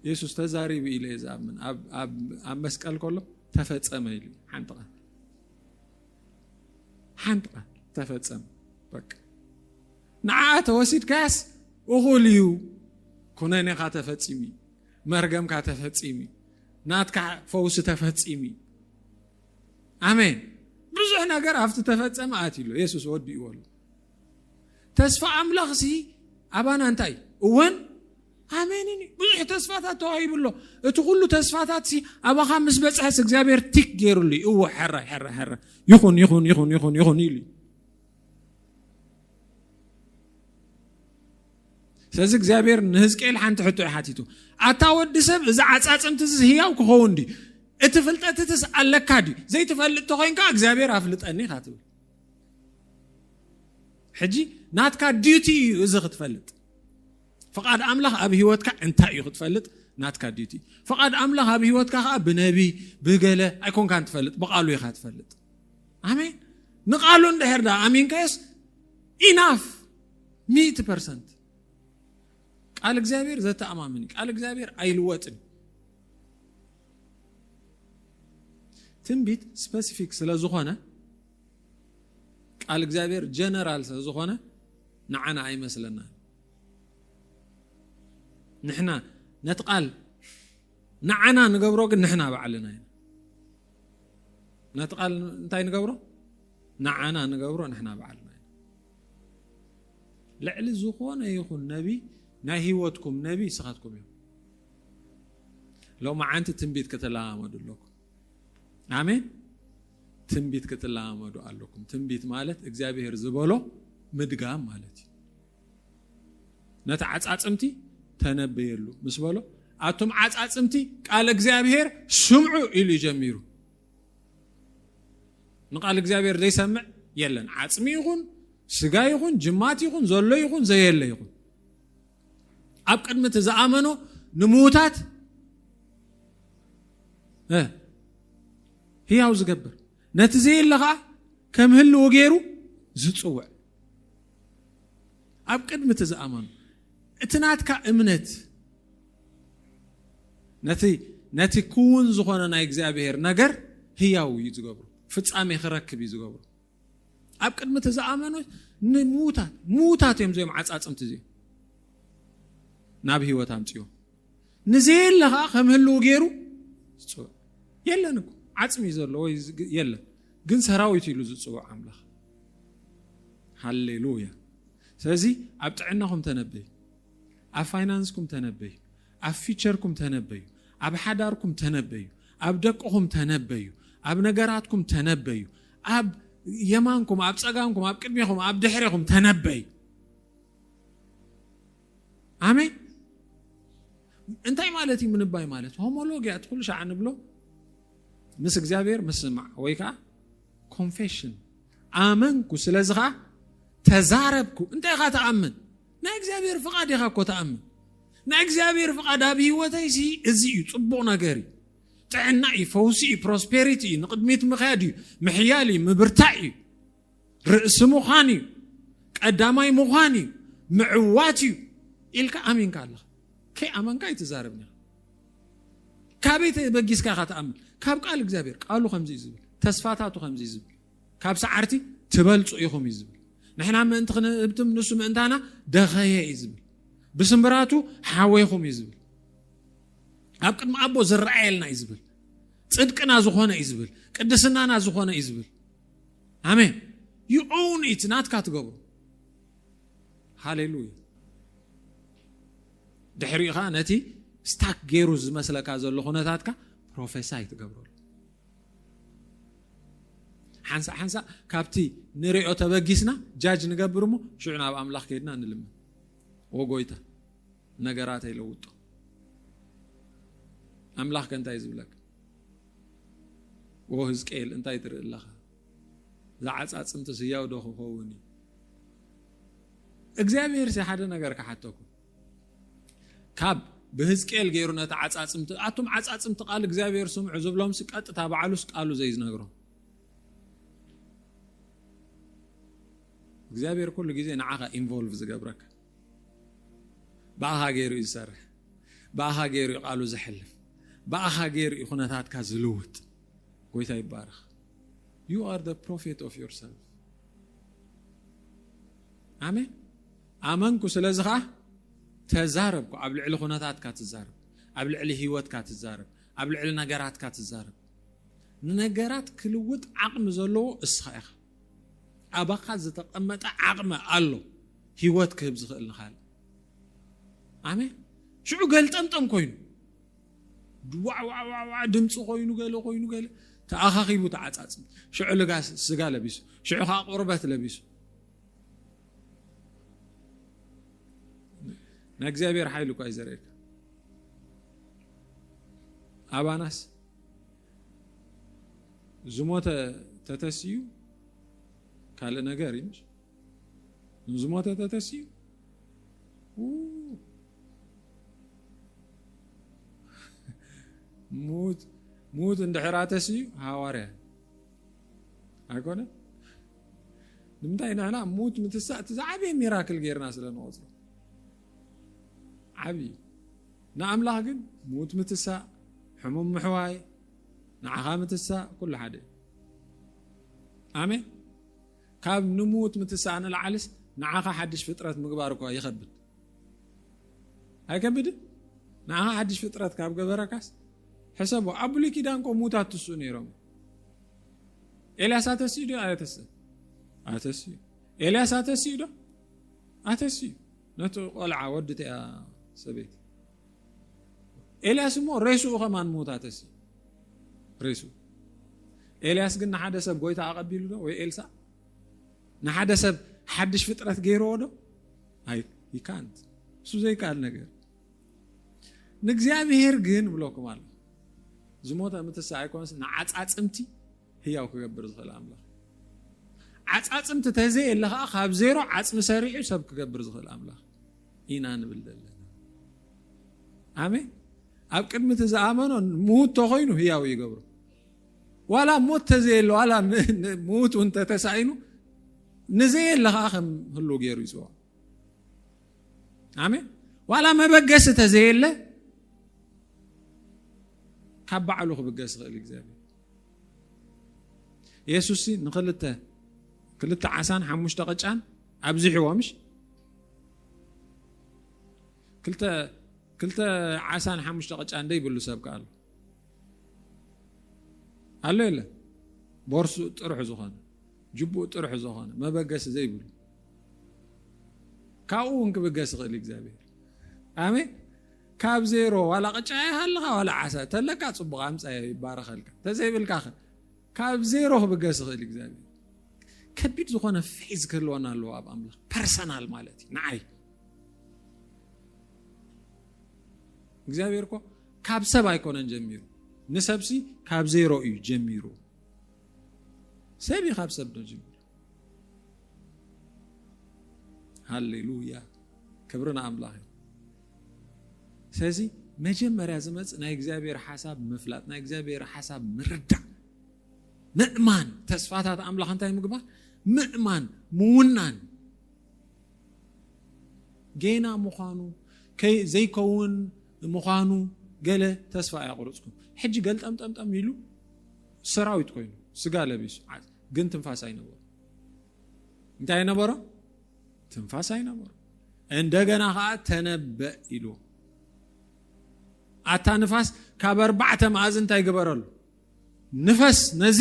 يسوع تزارب إلى زاب من أب مسكال كله تفت أميلي حنت قال حنطقة تفتصم بك نعات وسيد كاس وغوليو كوناني كا تفتصيمي مرغم كا تفتصيمي نات كا فوس تفتصيمي امين بزح ነገር afte ተፈጸመ አትይሉ ኢየሱስ ወዲ ይወሉ ተስፋ አምላኽሲ አባና እንታይ ወን አሜንኒ ብዙሕ ተስፋታት ተዋሂብሎ እቲ ሁሉ ተስፋታት ሲ አባ ኻምስ በጽሐስ እግዚአብሔር ቲክ ገይሩሊ እወ ሕራ ይኹን ኢሉ ስለዚ እግዚአብሔር ንሕዝቅኤል ሓንቲ ሕቶ ይሓቲቱ ኣታ ወዲ ሰብ እዚ ዓጻጽምቲ ህያው ክኸውን ዲ اتفلطت تسالك دي زي تفلط خوينكا እግዚአብሔር አፍልጠኒ ካትብል حجي ناتكا ديوتي اذا تفلط فقاد املاح اب هيوتكا انتا يخ تفلط ناتكا ديوتي فقاد املاح اب هيوتكا بنبي بغله ايكون كان تفلط بقالو يخ تفلط امين نقالو اندهردا امين كاس enough 100% قال እግዚአብሔር ዘተአማመኒ قال እግዚአብሔር አይልወጥን ትንቢት ስፔሲፊክ ስለዝኾነ ቃል እግዚአብሔር ጀነራል ስለዝኾነ ንዓና አይመስለና ንሕና ነጥቃል ንዓና ንገብሮ ግን ንሕና ባዕልና ነጥቃል እንታይ ንገብሮ ንዓና ንገብሮ ንሕና ባዕልና ልዕሊ ዝኾነ ይኹን ነቢ ናይ ህይወትኩም ነቢ ስኻትኩም እዩ ለው ማዓንቲ ትንቢት ከተላመዱለኩም አሜን ትንቢት ከተላመዱ አለኩም ትንቢት ማለት እግዚአብሔር ዝበሎ ምድጋም ማለት ነታ ዓጻጽምቲ ተነበየሉ ምስበሎ አቱም ዓጻጽምቲ ቃል እግዚአብሔር ስምዑ ኢሉ ይጀምሩ ንቃል እግዚአብሔር ዘይሰምዕ የለን ዓጽሚ ይኹን ስጋ ይኹን ጅማት ይኹን ዘሎ ይኹን ዘየለ ይኹን ኣብ ቅድሚ ተዛኣመኖ ንሙታት هياو زغبر نتزي لغا كم هلو غيرو زصوع اب قدم تزامن اتناتكا امنت نتي كون زخونا ناي እግዚአብሔር ነገር هياو يزغبر ፍጻሜ خركب يزغبر اب قدم تزامن موታት يم زيم عጻጽምት زي ናብ ህይወት አምጪዮ نزي لغا كم هلو غيرو زصوع يلنكو عصمي زلو يلا ግን ሰራዊት ይሉ ዝጽው አምላኽ ሃሌሉያ ስለዚህ ኣብ ጥዕናኩም ተነበይ ኣብ ፋይናንስኩም ተነበይ ኣብ ፊቸርኩም ተነበይ ኣብ ሓዳርኩም ተነበይ ኣብ ደቅኩም ተነበይ ኣብ ነገራትኩም ተነበይ ኣብ የማንኩም ኣብ ጸጋንኩም ኣብ ቅድሚኩም ኣብ ድሕሪኩም ተነበይ አሜን እንታይ ማለት ይምንባይ ማለት ሆሞሎጊያ ትኩል ሻዕን ብሎ ምስ እግዚአብሔር መስማዕ ወይካ ኮንፌሽን አመንኩ ስለዝኻ ተዛረብኩ እንታይ ኻ ተአምን ናይ እግዚአብሔር ፍቃድ ይኻ እኮ ተአምን ናይ እግዚአብሔር ፍቃድ ኣብ ህይወተይሲ እዚ ጽቡቕ ነገር ጥዕና ፈውሲ ፕሮስፔሪቲ ንቅድሚት ምኽያድ ምሕያሊ ምብርታዕ ርእስ ምዃን ቀዳማይ ምዃን ምዕዋት ኢልካ አሚን ካለኻ ከይ አመንካ ይተዛረብና ካቤት በጊስካ ኻ ተአምን ካብ ቃል እግዚአብሔር ቃሉ ከምዚ ይዝብል ተስፋታቱ ከምዚ ይዝብል ካብ ሰዓርቲ ትበልጹ ኢኹም ይዝብል ንሕና ምእንቲ ክንብትም ንሱ ምእንታና ደኸየ ይዝብል ብስምራቱ ሓወይኹም ይዝብል ኣብ ቅድሚ ኣቦ ዝረአየልና ይዝብል ጽድቅና ዝኾነ ይዝብል ቅድስናና ዝኾነ ይዝብል አሜን you own it ናትካ ትገብሩ ሃሌሉያ ድሕሪኻ ነቲ ስታክ ገይሩ ዝመስለካ ዘሎ ኩነታትካ ፕሮፌሳይ ትገብረሉ ሓንሳ ካብቲ ንሪኦ ተበጊስና ጃጅ ንገብርሞ ሽዑና ኣብ ኣምላኽ ከይድና ንልምን ወጎይታ ነገራት ይለውጡ ኣምላኽ ከንታይ ዝብለክ ወህዝቅኤል እንታይ ትርኢ ኣለኻ ዝዓጻጽምቲ ስያው ዶ ክኸውን እግዚአብሔር ሓደ ነገር ከሓተኩ ካብ በህዝቅኤል ገይሩና ተዓጻጽምት አቱም ዓጻጽምት ቃል እግዚአብሔር ስምዑ ዝብሎም ስቀጥታ በዓሉስ ቃሉ ዘይዝነግሮ እግዚአብሔር ኩሉ ጊዜ ንዓኻ ኢንቮልቭ ዝገብረክ ባኻ ገይሩ ይሰርሕ ባኻ ገይሩ ቃሉ ዝሕልፍ ባኻ ገይሩ ኩነታትካ ዝልውጥ ጎይታ ይባረኽ you are the prophet of yourself አሜን አመንኩ ስለዝኻ ተዛረብኩ ኣብ ልዕሊ ኩነታትካ ትዛረብ ኣብ ልዕሊ ህይወትካ ትዛረብ ኣብ ልዕሊ ነገራትካ ትዛረብ ንነገራት ክልውጥ ዓቕሚ ዘለዎ እስኻ ኢኻ ኣባኻ ዝተቀመጠ ዓቕሚ ኣሎ ህይወት ክህብ ዝኽእል ንኻል አሜን ሽዑ ገልጠምጠም ኮይኑ ዋዋ ድምፂ ኮይኑ ገለ ተኣኻኺቡ ተዓጻጽም ሽዑ ልጋስ ስጋ ለቢሱ ሽዑ ኻ ቁርበት ለቢሱ نا እግዚአብሔር ኃይል እኮ አይዘረክ አባናስ زموت تتسيو قال ነገር ይምሽ زموت تتسيو موت عند حراتسيو حواريا አይኮነ ንምንታይና موت ምትሳዕ ተዛዓበየ ሚራክል ገርና ስለነወጽ ዓቢ ንኣምላኽ ግን موت ምትሳዕ حموم محواي نعها متسا كل حدا آمين كاب نموت متسا أنا العلس نعها حدش فترة مقباركوا يخبط هاي كبد نعها حدش فترة كاب قبركاس حسبوا أبولي كيدانكو موتات تسوني روم إلياس أتسيدو أتسيدو إلياس أتسيدو أتسيدو نتو قلعة ودت يا سبيت إلياس مو ريسو كمان موت أتسيدو ريسو إلياس قلنا حدا سب قويتا أقبيلو ده وي إلسا نحدا سب حدش فترة غيرو ده هاي he can't سو زي قال نغير نغزيابير ግን ብሎኩም አለ ዝሞታ ምትሳይ ኮንስ ንዓጻጽምቲ ህያው ክገብር ዝኽእል አምላኽ ዓጻጽምቲ ተዘይ የለኻ ካብ ዜሮ ዓጽም ሰሪዑ ሰብ ክገብር ዝኽእል አምላኽ ኢና ንብል ዘለና አሜን ኣብ ቅድሚት ዝኣመኖ ሙት ተኾይኑ ህያው ይገብሩ ዋላ ሞት ተዘይሎ ዋላ ሙት ወንተ ተሳይኑ ንዘይ የለኻ ከም ሁሉ ገይሩ ይጽዋ አሜን ዋላ መበገስ ተዘይለ كبعلو خبجس غير الإجابة. يسوسي كلته عسان حمش تقطعن أبزحي وامش. كلته عسان حمش تقطعن ده يقول له سابق قال. قال له لا. بورس تروح زخان. جبو تروح زخان. ما بجس زي يقول. كاون كبجس غير الإجابة. آمين. كاب زيرو ولا قطعي هلها ولا عسى تلقى صبغ امس يبارك لك تزي بالكاخ كاب زيرو بقاس غير الاكزامي كبيت زخونه فيز كلونا له اب املاح بيرسونال مالتي نعي اكزاميركو كاب سبا يكون نجميرو نسبسي كاب زيرو يجميرو سبي كاب سب نجميرو هاليلويا كبرنا املاح سازي مجمريا زمص نا اغزابير حساب مفلات نا اغزابير حساب مردا مؤمن تسفاتات املاح انتي مغبا مؤمن مونان جينا مخانو كي زي كون مخانو قال تسفا يقرصكم حجي قال طم يلو سراويت كوينو سغا لبيس ግን ትንፋስ አይነበረ እንታይ ነበረ ትንፋስ አይነበረ እንደገና ተነበ ይሉ አታ ንፋስ ካብ4 ማዕዘን እንታይ ገበረሉ ንፋስ ነዚ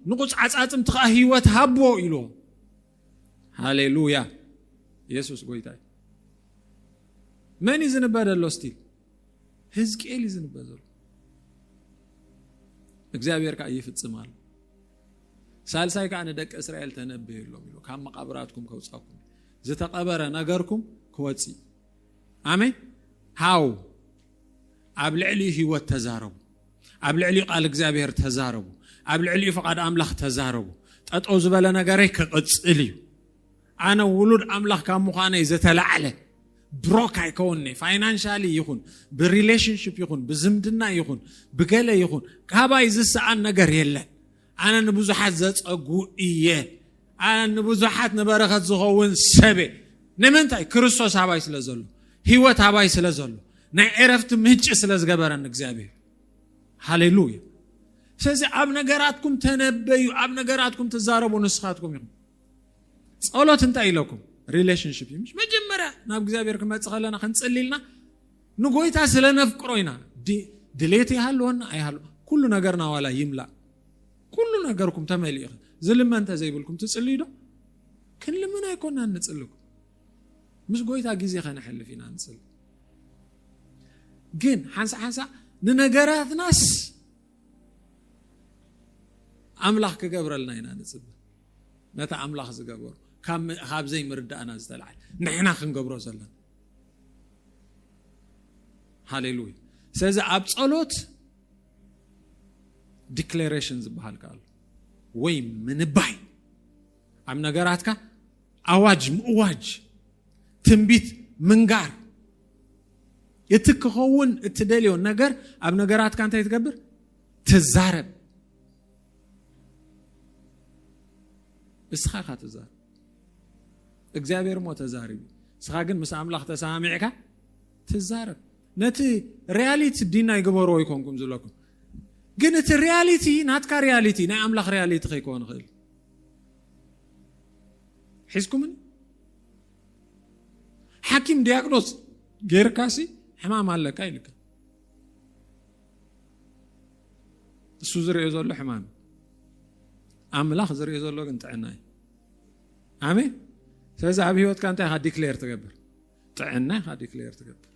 ንቁጽ ዓጻጽም ትኻ ህይወት ሃቦ ኢሉ ሃሌሉያ ኢየሱስ ጎይታይ ማን ይዝንበደሎ እስቲ ሕዝቅኤል ይዝንበደሎ እግዚአብሔር ካ ይፍጽማል ሳልሳይ ካነ ደቀ እስራኤል ተነበየሎ ኢሉ ካብ መቃብራትኩም ከውጻኩም ዝተቀበረ ነገርኩም ክወጺ አሜን ሃው أبلعلي هو التزارب أبلعلي قال إخبار تزارب أبلعلي فقد أملاخ تزارب أتوز بلا نجارك قصلي أنا ولود أملاخ كم مخانة إذا تلعله بروك يكونني فاينانشالي يكون بريليشنشيب يكون بزمدنا يكون بقلة يكون كابا إذا سأل نجار يلا أنا نبوز حد ذات أقوية أنا نبوز حد نبرخت زخون سبي نمنتاي كريستوس هباي سلازلو هيوت هباي سلازلو نعرفت مهج سلاز جبران إخبار هاليلويا سأزي أب نجاراتكم تنبيو أب نجاراتكم تزاربوا نسخاتكم يوم صلوة تنتهي لكم relationship مش مجمرة ناب إخبار كم تسخلنا خنصليلنا نقول تاسلنا في كروينا دليتي هالون أي هالو كل نجارنا ولا يملا كل نجاركم تملي زلم ما أنت زي بالكم تسألينه كل منا يكون نسألكم مش قوي تاجيزي خنا حل فينا نسأل جن حنسا ننجرات ناس أملاح كجبر لنا هنا نسب متى أملاح زجبر كم خاب زي مرد أنا زلعل نحنا خنجبره زلنا هاليلويا سأز أبصلوت declarations بحال قال ወይ ምንባይ ኣብ ነገራትካ ኣዋጅ ምእዋጅ ትንቢት ምንጋር እትክኸውን እትደልዮ ነገር ኣብ ነገራትካ እንታይ ትገብር ትዛረብ እስኻ ትዛረብ እግዚአብሔር ሞ ተዛሪብ እስኻ ግን ምስ ኣምላኽ ተሳሚዕካ ትዛረብ ነቲ ሪያሊቲ ዲና ይግበሮ ይኮንኩም ዘለኩም ግን እቲ ሪያሊቲ ናትካ ሪያሊቲ ናይ ኣምላኽ ሪያሊቲ ከይኮን ይኽእል ሒዝኩምን ሓኪም ዲያግኖስ ጌርካሲ ሕማም ኣለካ ኢልካ እሱ ዝርኦ ዘሎ ሕማም ኣምላኽ ዝርኦ ዘሎ ግን ጥዕና እዩ ኣሜን ስለዚ ኣብ ህይወትካ እንታይ ኢኻ ዲክሌር ትገብር ጥዕና ኢኻ ዲክሌር ትገብር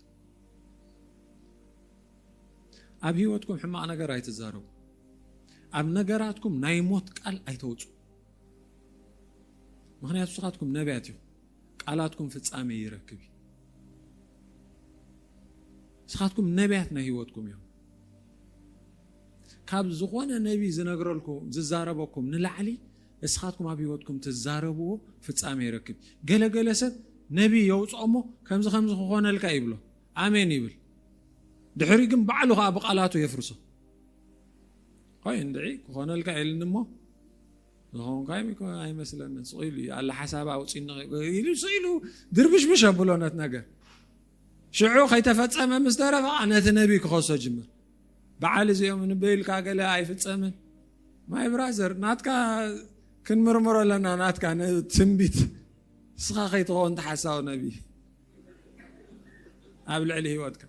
ኣብ ህይወትኩም ሕማቕ ነገር ኣይትዛረቡ ኣብ ነገራትኩም ናይ ሞት ቃል ኣይተውፁ ምክንያቱ ስኻትኩም ነቢያት እዩ ቃላትኩም ፍጻሜ ይረክብ ስኻትኩም ነቢያት ናይ ህይወትኩም እዩ ካብ ዝኾነ ነቢ ዝነግረልኩም ዝዛረበኩም ንላዕሊ እስኻትኩም ኣብ ህይወትኩም ትዛረብዎ ፍጻሜ ይረክብ ገለገለ ሰብ ነቢ የውፅኦሞ ከምዚ ክኾነልካ ይብሎ ኣሜን ይብል ድሕሪ ግን ባዕሉ ከዓ ብቃላቱ የፍርሶ ቆይ እንድዒ ክኾነልካ ኢልንሞ ዝኾንካይ ኣይመስለንን ስኢሉ ኣላ ሓሳብ ኣውፂና ኢሉ ድርብሽብሽ ኣብሎ ነት ነገር ሽዑ ከይተፈፀመ ምስ ተረፈ ነቲ ነቢ ክኸሶ ጅምር በዓል እዚኦም ንበይልካ ገለ ኣይፍፀምን ማይ ብራዘር ናትካ ክንምርምሮ ኣለና ናትካ ትንቢት ስኻ ከይትኸውን ተሓሳብ ነቢ ኣብ ልዕሊ ህይወትካ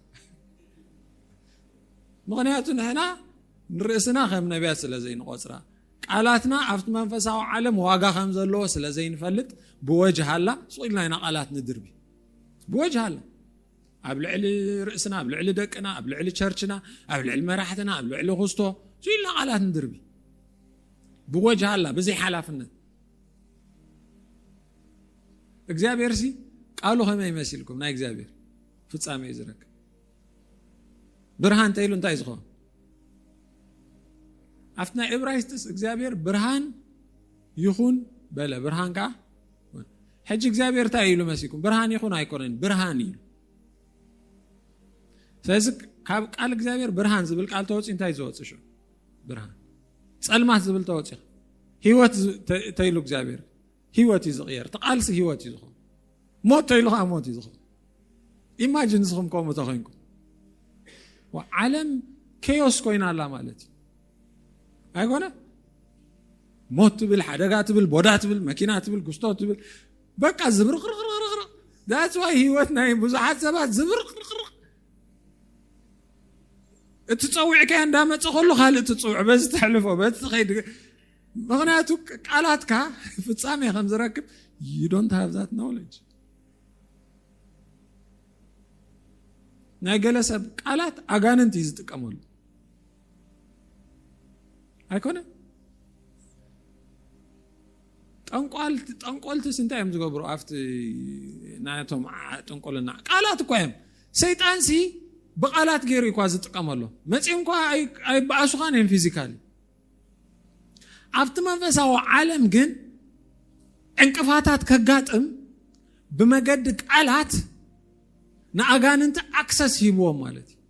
ምክንያቱ ንሕና ንርእስና ከም ነቢያት ስለ ዘይንቆፅራ ቃላትና ኣብቲ መንፈሳዊ ዓለም ዋጋ ከም ዘለዎ ስለ ዘይንፈልጥ ብወጅህ ኣላ ስኢልና ኢና ቃላት ንድርቢ ብወጅህ ኣላ ኣብ ልዕሊ ርእስና ኣብ ልዕሊ ደቅና ኣብ ልዕሊ ቸርችና ኣብ ልዕሊ መራሕትና ኣብ ልዕሊ ክስቶ ስኢልና ቃላት ንድርቢ ብወጅህ ኣላ ብዘይ ሓላፍነት እግዚአብሔር ሲ ቃሉ ከመይ ይመስልኩም ናይ እግዚአብሔር ፍጻሜ ይዝረክብ ብርሃን ተይሉ እንታይ ዝኸውን ኣፍትና ዕብራይስጥስ እግዚአብሔር ብርሃን ይኹን በለ ብርሃን ከዓ ሕጂ እግዚአብሔር እንታይ ኢሉ መሲልኩም ብርሃን ይኹን ኣይኮነን ብርሃን ኢሉ ስለዚ ካብ ቃል እግዚአብሔር ብርሃን ዝብል ቃል ተወፂ እንታይ ዝወፅሽ ብርሃን ጸልማት ዝብል ተወፂ ህይወት ተይሉ እግዚአብሔር ህይወት ይዝቕየር ተቃልሲ ህይወት ይዝኹም ሞት ተይሉ ከዓ ሞት ይዝኹም ኢማጂን ንስኹም ከምኡ ተኾንኩም ዓለም ኬዮስ ኮይና ኣላ ማለት እዩ ኣይኮነ ሞት ትብል ሓደጋ ትብል ቦዳ ትብል መኪና ትብል ጉስቶ ትብል በቃ ዝብርቅርቅርቅርቅ that's why ህይወት ናይ ብዙሓት ሰባት ዝብርቅርቅርቅ እትፀውዕካ እንዳመፀ ከሎ ካልእ እትፅውዕ በዚ ትሕልፎ በዚ ትኸይድ ምክንያቱ ቃላትካ ፍጻሜ ከም ዝረክብ you don't have that knowledge ናይ ገለ ሰብ ቃላት ኣጋንንት እዩ ዝጥቀመሉ ኣይኮነ ጠንቆልትስ እንታይ እዮም ዝገብሩ ኣብቲ ናቶም ጠንቆልና ቃላት እኳ እዮም ሰይጣን ሲ ብቃላት ገይሩ እኳ ዝጥቀመሉ መፂም እኳ ኣይበኣሱኻን እዮም ፊዚካሊ ኣብቲ መንፈሳዊ ዓለም ግን ዕንቅፋታት ከጋጥም ብመገዲ ቃላት ንኣጋንንት ኣክሰስ ሂብዎም ማለት እዩ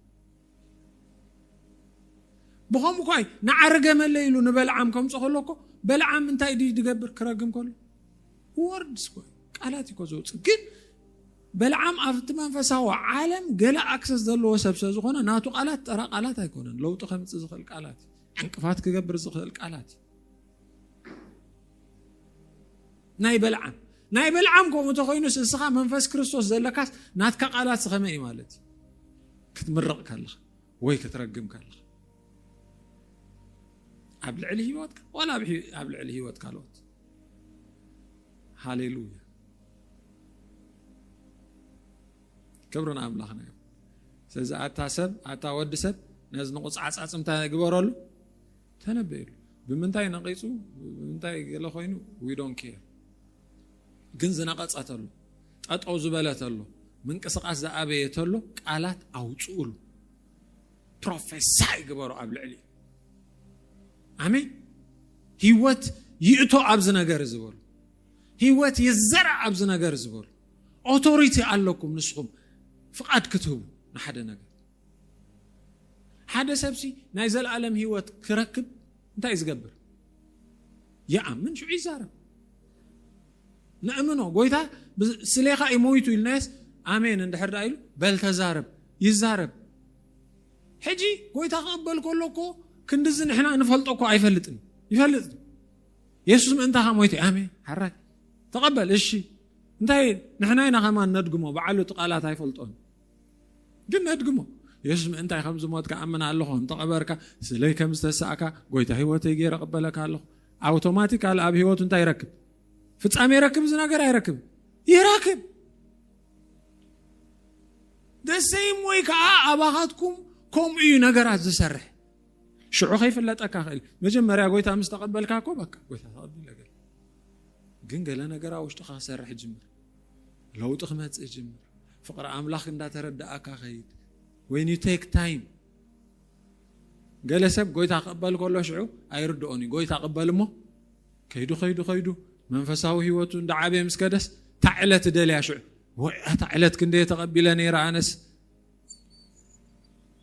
ብኸምኡ ኳይ ንዓረገ መለ ኢሉ ንበልዓም ከምፅእ ከሎኮ በልዓም እንታይ ድገብር ክረግም ከሎ ወርድስ ኮይ ቃላት እኮ ዘውፅእ ግን በልዓም ኣብቲ መንፈሳዊ ዓለም ገለ ኣክሰስ ዘለዎ ሰብ ዝኾነ ናቱ ቃላት ጠራ ቃላት ኣይኮነን ለውጢ ከምፅእ ዝኽእል ቃላት ዕንቅፋት ክገብር ዝኽእል ቃላት ናይ በልዓም ከምኡ ተኮይኑ እስኻ መንፈስ ክርስቶስ ዘለካስ ናትካ ቃላት ስኸመይ እዩ ማለት እዩ ክትምረቕ ካለኻ ወይ ክትረግም ካለኻ ኣብ ልዕሊ ህይወትካ ወላ ኣብ ልዕሊ ህይወት ካልኦት ሃሌሉያ ክብርን ኣምላኽና እዩ ስለዚ ኣታ ወዲ ሰብ ነዚ ንቁፅዓፃፅምታ ግበረሉ ተነበየሉ ብምንታይ ነቂፁ ብምንታይ ገለ ኮይኑ we don't care ግን ዝነቐፀተሉ ጠጠው ዝበለተሉ ምንቅስቃስ ዝኣበየተሉ ቃላት ኣውፅኡሉ ፕሮፌሳይ ግበሩ ኣብ ልዕሊ ኣሜን ህይወት ይእቶ አብዝ ነገር ዝበሉ ህይወት ይዘራ አብዝ ነገር ዝበሉ ኦቶሪቲ አለኩም ንስኩም ፍቃድ ክትህቡ ንሓደ ነገር ሓደ ሰብሲ ናይ ዘለዓለም ህይወት ክረክብ እንታይ ዝገብር يأمن شو يزارب نأمنه قويتا سليخا يموتوا الناس آمين عند حد قايل بل تزارب يزارب حجي قويتا قبل كلكو كندزن احنا نفلطكو يفلطني يسوع من انت مويتي آمين حرك تقبل الشيء انتي نحنا هنا كمان ندقمو بعلو تقالات يفلطون قلنا ندقمو يسوع من انت خمس موت كأمن الله تقبرك سلي كم استساعك قويتا هيوتي غير قبلك الله اوتوماتيكال اب هيوت انت يركب ፍጻሜ ይረክብ ዝናገር አይረክብ ይረክብ the same way አባኻትኩም ከምኡ ነገራት ዝሰርሕ ሽዑ ከይፍለጠካ ኸል መጀመሪያ ጎይታ ምስተቀበልካ እኮ በቃ ጎይታ ተቀበል ግን ገለ ነገራ ውሽጥኻ ሰርሕ ጅምር ለውጥ ክመጽእ ጅምር ፍቅር አምላኽ እንዳተረዳእካ ኸይድ when you take time ገለ ሰብ ጎይታ ቀበል ኮሎ ሽዑ አይርድኦኒ ጎይታ ቀበልሞ ከይዱ መንፈሳዊ ህይወቱ እንዳዓበ ምስከደስ ታዕለት ደልያ ሽዑ ወይ ታዕለት ክንደ ተቀበለ ነይራ አነስ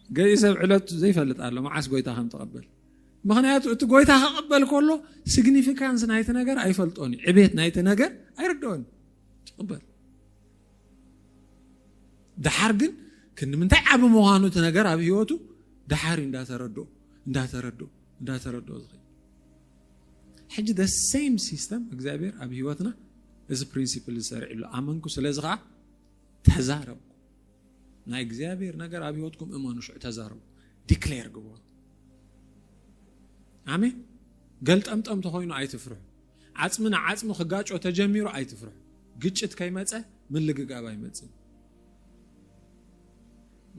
ገይ ሰብ ዕለት ዘይፈልጥ አለ ማዓስ ጎይታ ከም ተቀበል ምክንያቱ እቲ ጎይታ ከቀበል ኮሎ ሲግኒፊካንስ ናይቲ ነገር አይፈልጦኒ ዕቤት ናይቲ ነገር አይርድኦኒ ተቀበል ድሓር ግን ክንምንታይ ዓብ ምዃኑ እቲ ነገር ኣብ ህይወቱ ድሓር እንዳተረድኦ ዝኸይ حج the same system እግዚአብሔር ኣብ ህይወትና እዚ ፕሪንሲፕል ዝሰርዕ ሎ አመንኩ ስለዚህ ተዛረቡ ናይ እግዚአብሔር ነገር ኣብ ህይወትኩም እመኑ ሽዑ ተዛረቡ ዲክሌር ግቡ አሜን ገልጠምጠም ተኾይኑ አይትፍሩ ዓጽምና ዓጽም ክጋጮ ተጀሚሩ አይትፍሩ ግጭት ከይመጸ ምን ልግጋብ አይመጽም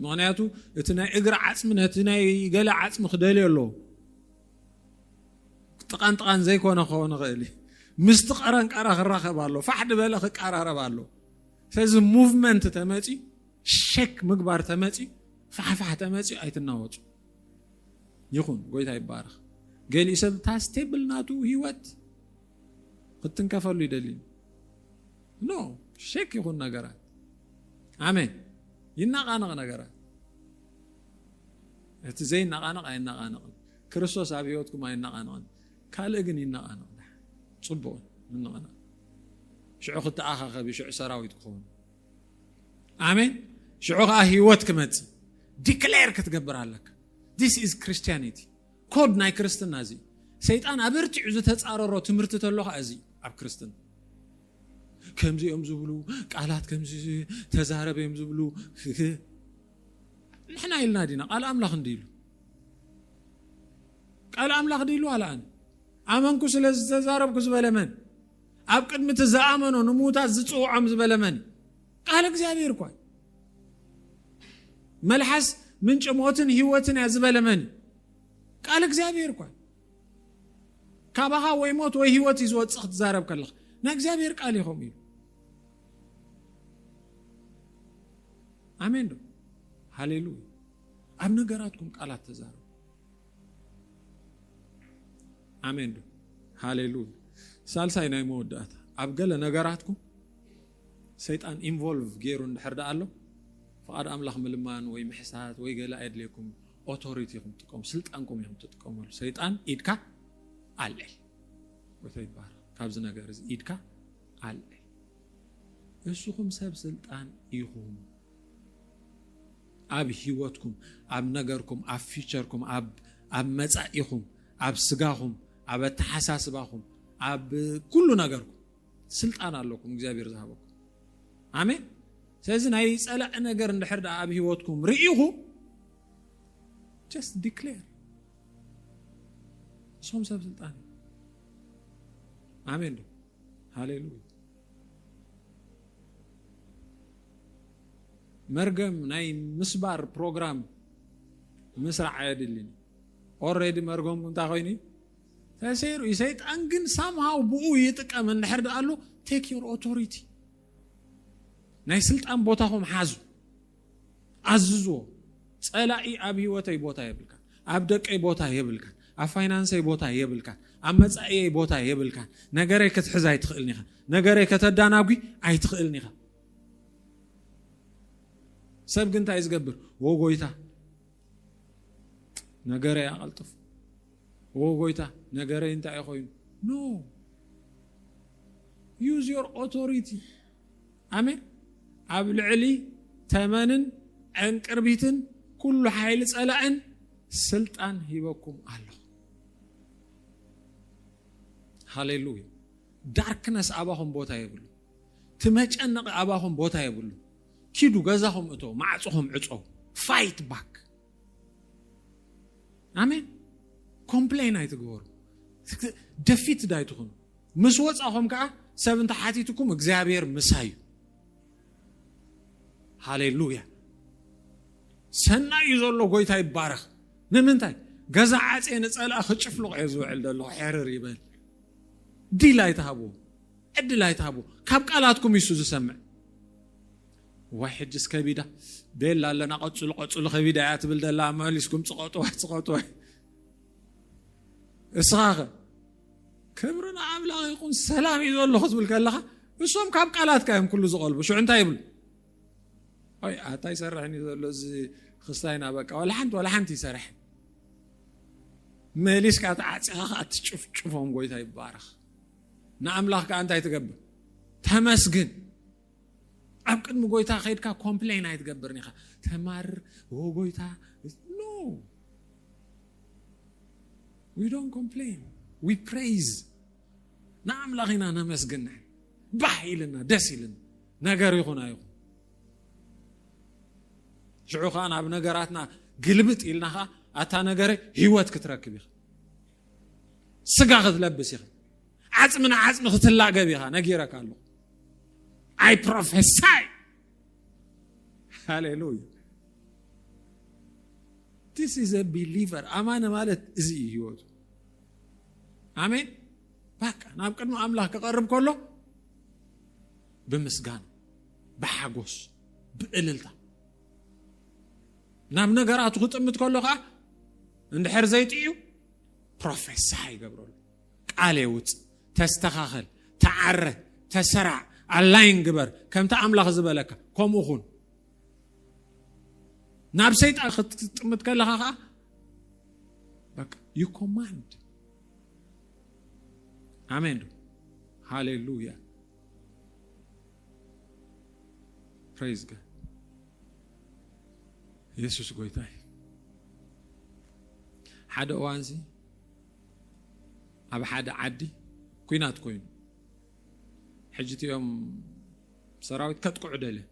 ምክንያቱ እቲ ናይ እግር ዓጽም ነቲ ናይ ገለ ዓጽም ክደልየሎ ጥቃን ዘይኮነ ኾነ ኸሊ ምስተቀረን ቀራ ክራኸባሎ ፋሕድ በለ ክቀራረባሎ ስለዚ ሙቭመንት ተመጪ ሸክ ምግባር ተመጪ ፋሕፋሕ ተመጪ አይትናወጡ ይኹን ጎይታ ይባረክ ገሊ ሰብ ታስቴብል ናቱ ህይወት ክትንከፈሉ ይደሊ ኖ ሸክ ይኹን ነገራት አሜን ይናቃነቅ ነገራት እቲ ዘይናቃነቅ አይናቃነቅ ክርስቶስ ኣብ ህይወትኩም አይናቃነቅ ካለ ግን ይናቃነቅ ጽቡቕ ይናቃነቅ ሽዑ ክትኣኻኸብ ሽዑ ሰራዊት ክኾን አሜን ሽዑ ህይወት ክመጽ ዲክሌር ክትገብር ኣለካ this is christianity ኮድ ናይ ክርስትና እዚ ሰይጣን አበርቲዑ ዝተጻረሮ ትምህርቲ ተለኻ እዚ ኣብ ክርስትና ከምዚኦም ዝብሉ ቃላት ከምዚ ተዛረበም ዝብሉ ንሕና ኢልና ዲና ቃል አምላኽ እንዲሉ ቃል አምላኽ ዲሉ አላን አመንኩ ስለዚ ተዛረብኩ ዝበለመን ኣብ ቅድሚ ተዛኣመኖ ንሙታት ዝጽውዖም ዝበለመን ቃል እግዚአብሔር እኮ መልሐስ ምንጭ ሞትን ህይወትን ያዝበለመን ቃል እግዚአብሔር እኮ ካባኻ ወይ ሞት ወይ ህይወት ይዝወጽኽ ተዛረብ ከለኽ ና እግዚአብሔር ቃል ይኹም እዩ አሜን ሃሌሉያ ኣብ ነገራትኩም ቃላት ተዛረቡ አሜን ሃሌሉያ ሳልሳይ ናይ መወዳእታ ኣብ ገለ ነገራትኩም ሰይጣን ኢንቮልቭ ገይሩ እንድሕር ዳኣሎ ፍቃድ አምላኽ ምልማን ወይ ምሕሳት ወይ ገለ አይድልኩም ኦቶሪቲኩም ትጥቀሙ ስልጣንኩም ይኹም ትጥቀሙሉ ሰይጣን ኢድካ አለ ወይ ይባር ካብዚ ነገር እዚ ኢድካ አለ እሱኹም ሰብ ስልጣን ይኹም ኣብ ህይወትኩም ኣብ ነገርኩም ኣብ ፊቸርኩም ኣብ መጻኢኹም ኣብ ስጋኹም ኣብ ተሐሳስባኹም ኣብ ኩሉ ነገርኩም ስልጣን ኣለኩም እግዚአብሔር ዝሃበኩም አሜን ስለዚህ ናይ ጸላእ ነገር እንድሕር ኣብ ህይወትኩም ርኢኹ just declare ሶም ሰብ ስልጣን አሜን ሃሌሉያ መርገም ናይ ምስባር ፕሮግራም ምስራዕ አይደልን ኦሬዲ መርገም እንታ ኮይኒ ተሰይሩ ሰይጣን ግን somehow ብኡ ይጥቀም እንድሕር ዳኣሎ take your authority ናይ ስልጣን ቦታኹም ሓዙ አዝዞ ጸላኢ ኣብ ህይወተይ ቦታ ይብልካ ኣብ ደቀይ ቦታ ይብልካ ፋይናንስይ ቦታ የብልካን አመጻይ ቦታ የብልካን ነገረይ ክትሕዝ አይትኽእልኒኻ ነገረይ ከተዳናጉ አይትኽእልኒኻ ሰብ ግን ታይ ዝገብር ወጎይታ ነገረይ አቀልጥፍ ወጎይታ ነገረይ እንታይ ይኾይኑ ኖ use your authority አሜን ኣብ ልዕሊ ተመንን እንቅርቢትን ኩሉ ኃይል ጸላእን ስልጣን ሂበኩም አለ ሃሌሉያ ዳርክነስ አባኹም ቦታ ይብሉ ትመጨነቕ አባኹም ቦታ ይብሉ ኪዱ ገዛኹም እቶ ማዕጽኹም ዕጾ ፋይት ባክ አሜን ኮምፕሌን አይትግበሩ ደፊት ዳይትኹም ምስ ወጻኹም ከዓ ሰብንተ ሓቲትኩም እግዚአብሔር ምሳዩ ሃሌሉያ ሰናይ ዘሎ ጎይታ ይባረኽ ንምንታይ ገዛ ዓጼ ንጸልአ ክጭፍልቕ እየ ዝውዕል ደሎ ሕርር ይበል ዲላይ ተሃቡ ዕድላይ ተሃቡ ካብ ቃላትኩም ይሱ ዝሰምዕ ወይ ሕጅስ ከቢዳ ቤላ ኣለና ቀጽሉ ከቢዳ እያ ትብል ደላ መሊስኩም ጽቐጡ እስኻኸ ክብርና አምላኽ ይኹን ሰላም እዩ ዘሎ ክትብል ከለኻ እሶም ካብ ቃላትካ እዮም ኩሉ ዝቐልቡ ሽዑ እንታይ ይብሉ አይ ኣታይ ሰርሕኒ ዘሎ እዚ ክስታይና በቃ ወላ ሓንቲ ይሰርሕ መሊስካ ተዓጽኻ ኣትጭፍጭፎም ጎይታ ይባረኽ ንኣምላኽ ከዓ እንታይ ትገብር ተመስግን ኣብ ቅድሚ ጎይታ ኸይድካ ኮምፕሌን ኣይትገብርን ኢኻ ተማር ጎይታ ኖ we don't complain we praise نعمل غينا نمسجنا بحيلنا دسيلنا نجار يخون أيوه شعو خان عب نجاراتنا قلبت إلنا أتا نجاري هيوات كتركب يخ سجاغ تلبس يخ عزم ختلا جبيها نجيرك الله I prophesy hallelujah this is a believer أمانة مالت زي هيوات آمين بقى ناب قدم أملاك قرب كله بمسجان بحاجوس بقللتا ناب نجارات خطمت كله خا عند حرزيتيو بروفيساي جبرول قاليوت تستخاخل تعرى تسرع اللاين جبر كم تأملاك زبالك كم أخون ناب سيد خطمت كله خا بقى you command Amen. Hallelujah. Praise God. Jesus goytay. حدا وانزي أب حدا عدي كوينات كوين حجتي يوم سراويت كتقعد له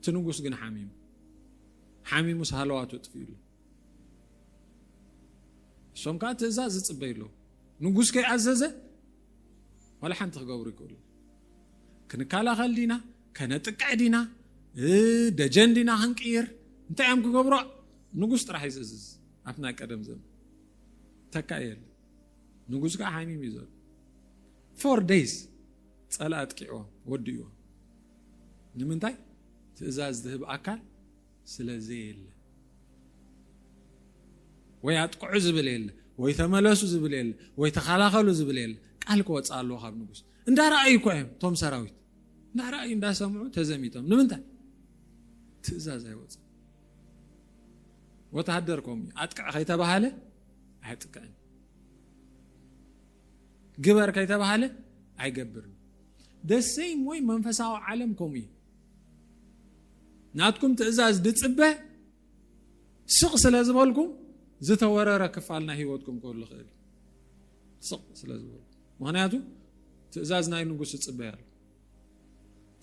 تنقص جن حميم مسهلوات وتفيله شوم كانت إزاز تصبيله نقص كي عززه ولا حنت تغوري كله كن كلا خلينا كانت قعدينا دجندنا هنقير انت عم كغبرا نغوس راح يزز افنا قدم زم تكايل نغوس كا حامي ميزل 4 days صلاه قيو وديو نمنتاي تزاز ذهب اكل سلازيل وياتقع زبليل ويتملسوا زبليل ويتخلاخلوا زبليل قالك وصالو خاب نغوس እንዳ ራእይ ቆይም ቶም ሰራዊት እንዳ ራእይ እንዳሰምዑ ተዘሚቶም ንምንታይ ትእዛዝ አይወጽ ወተሐደርኩም አጥቃ ከይተባሃለ አይጥቃኝ ግበር ከይተባሃለ አይገብርም the same way መንፈሳው ዓለም ኮሚ ናትኩም ትእዛዝ ድጽበ ስቕ ስለዝበልኩም ዝተወረረ ክፋልና ህይወትኩም ኮሉ ኸል ስቕ ስለዝበል ምክንያቱ ትእዛዝ ናይ ንጉስ ጽበያል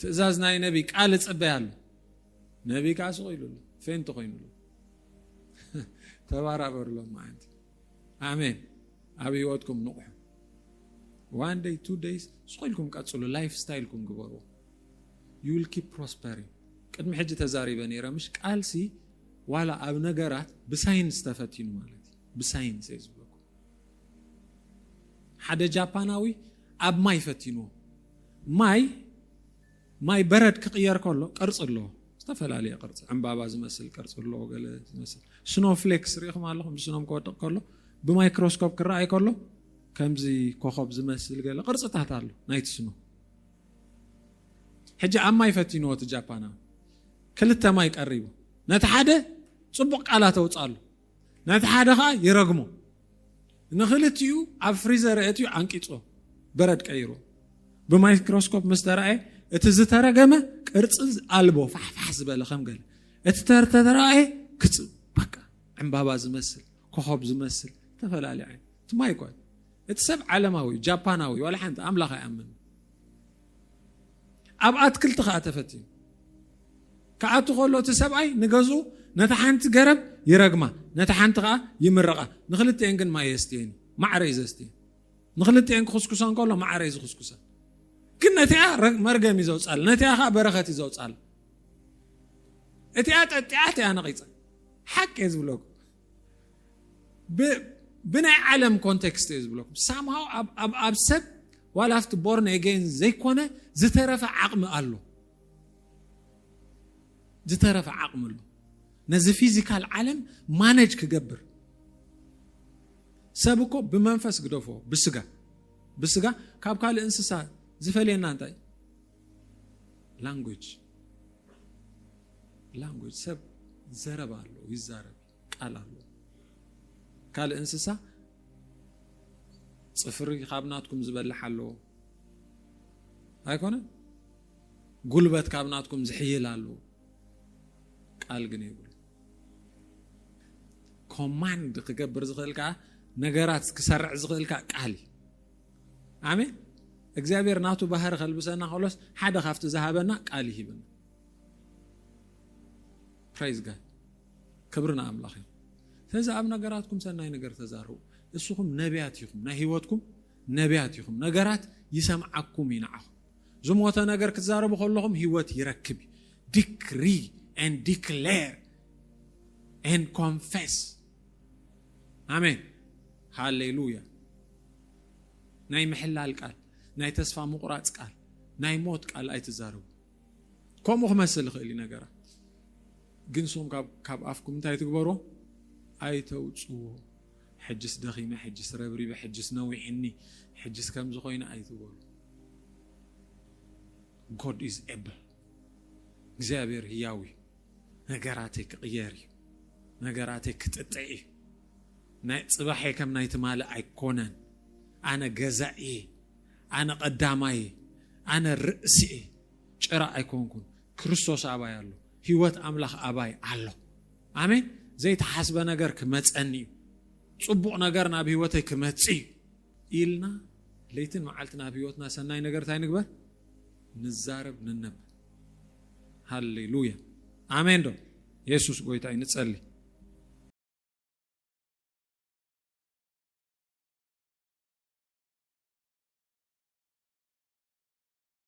ትእዛዝ ናይ ነቢ ቃል ጽበያል ነቢ ካስ ቆይሉ ፈንት ቆይኑ ተባራበርሎ ማለት አሜን አብይወትኩም ንቁሕ one day 2 days ስቆልኩም ቀጽሉ ላይፍ ስታይልኩም ግበሩ you will keep prospering ቅድም ሕጂ ተዛሪበ ነይረ ምሽ ቃልሲ ዋላ ኣብ ነገራት በሳይንስ ተፈቲኑ ማለት በሳይንስ ይዝበኩ ሓደ ጃፓናዊ ኣብ ማይ ፈቲኑ ማይ በረድ ክቅየር ከሎ ቅርጽ ኣሎ ዝተፈላልየ ቅርጽ ዕምባባ ዝመስል ቅርጽ ኣሎ ገለ ዝመስል ስኖፍሌክስ ሪኹም ኣለኹም ስኖም ከወድቕ ከሎ بميكروسكوب كرأي كله كمزي كوخب زمسل قال قرص تحت له نايت سنو حجة أما يفتينو تجابانا كلتا ما يقربوا نتحدى صبق على توصالو نتحدى خا يرغمو نخلتيو افريزر اتيو انقيصو برد قيرو بميكروسكوب مسترأي اتزترغمه قرص البو فحفح زبل خم قال اتترترأي كص بقى عمبابا زمسل كوخب زمسل تفلالي عين ما يقول اتسب عالماوي جاباناوي ولا حنت املاخ يامن ابعت كل تخاتفتي كاتو خلو تسبعي نغزو نتحنت غرب يرغما نتحنت غا يمرقا نخلتين كن ما يستين ما عريز استين نخلتين خسكسان كله ما عريز خسكسان كنتيا مرغم يزوصال نتيا خا برخت يزوصال اتيات انا قيص حق يزبلوك بناء عالم كونتكست يزبلوك somehow ابسب ولا have to born again زي كونه زترف عقم الله زترف عقم الله نزي فيزيكال عالم مانج كجبر سبكو بمنفس قدوفو بسقا كابكال انسسا زفلينا انتاي language سب زرب الله يزارب قال الله قال انسسا صفر خابناتكم زبلح الله هايكونه قلبت كابناتكم زحيل الله قال ግን ይብል ኮማንድ ከገበር ዝኽልካ ነገራት ክሰርዕ ዝኽልካ ቃል አሜን እግዚአብሔር ናቱ ባህር ኸልብሰና ኸሎስ ሓደ ካፍት ዝሃበና ቃል ይሂብና praise god ክብርና አምላኽ ስለዚ ኣብ ነገራትኩም ሰናይ ነገር ተዛረቡ እስኹም ነቢያት ይኹም ናይ ህይወትኩም ነቢያት ይኹም ነገራት ይሰምዓኩም ይንዓኹ ዝሞተ ነገር ክዛረቡ ከለኹም ህይወት ይረክብ decree and declare and confess amen hallelujah ናይ ምሕላል ቃል ናይ ተስፋ ምቁራጽ ቃል ናይ ሞት ቃል ኣይትዛረቡ ከምኡ ክመስል ይኽእል ነገራት ግን ሶም ካብ ኣፍኩም እንታይ ትግበሩ ኣይተውጽዎ ሕጅስ ደኺመ ሕጅስ ረብሪበ ሕጅስ ነዊሕኒ ሕጅስ ከም ዝኾይነ ኣይትበሉ God is able እግዚአብሔር ሕያው ነገራትህ ክቅየር ነገራትህ ክትጥዒ ናይ ጽባሕ ከም ናይ ትማለ ኣይኮነን ኣነ ገዛኢ ኣነ ቀዳማይ ኣነ ርእሲ ጭራ ኣይኮንኩን ክርስቶስ አባይ አሎ ህይወት አምላኽ አባይ አሎ አሜን ዘይተሐስበ ነገር ክመጸኒ ጽቡቕ ነገር ናብ ህይወተይ ክመጽ ኢልና ለይትን መዓልትና ህይወትና ሰናይ ነገር ታይ ንግበር ንዛረብ ንነብ ሃሌሉያ አሜን ዶ ኢየሱስ ጎይታ ይንጸልይ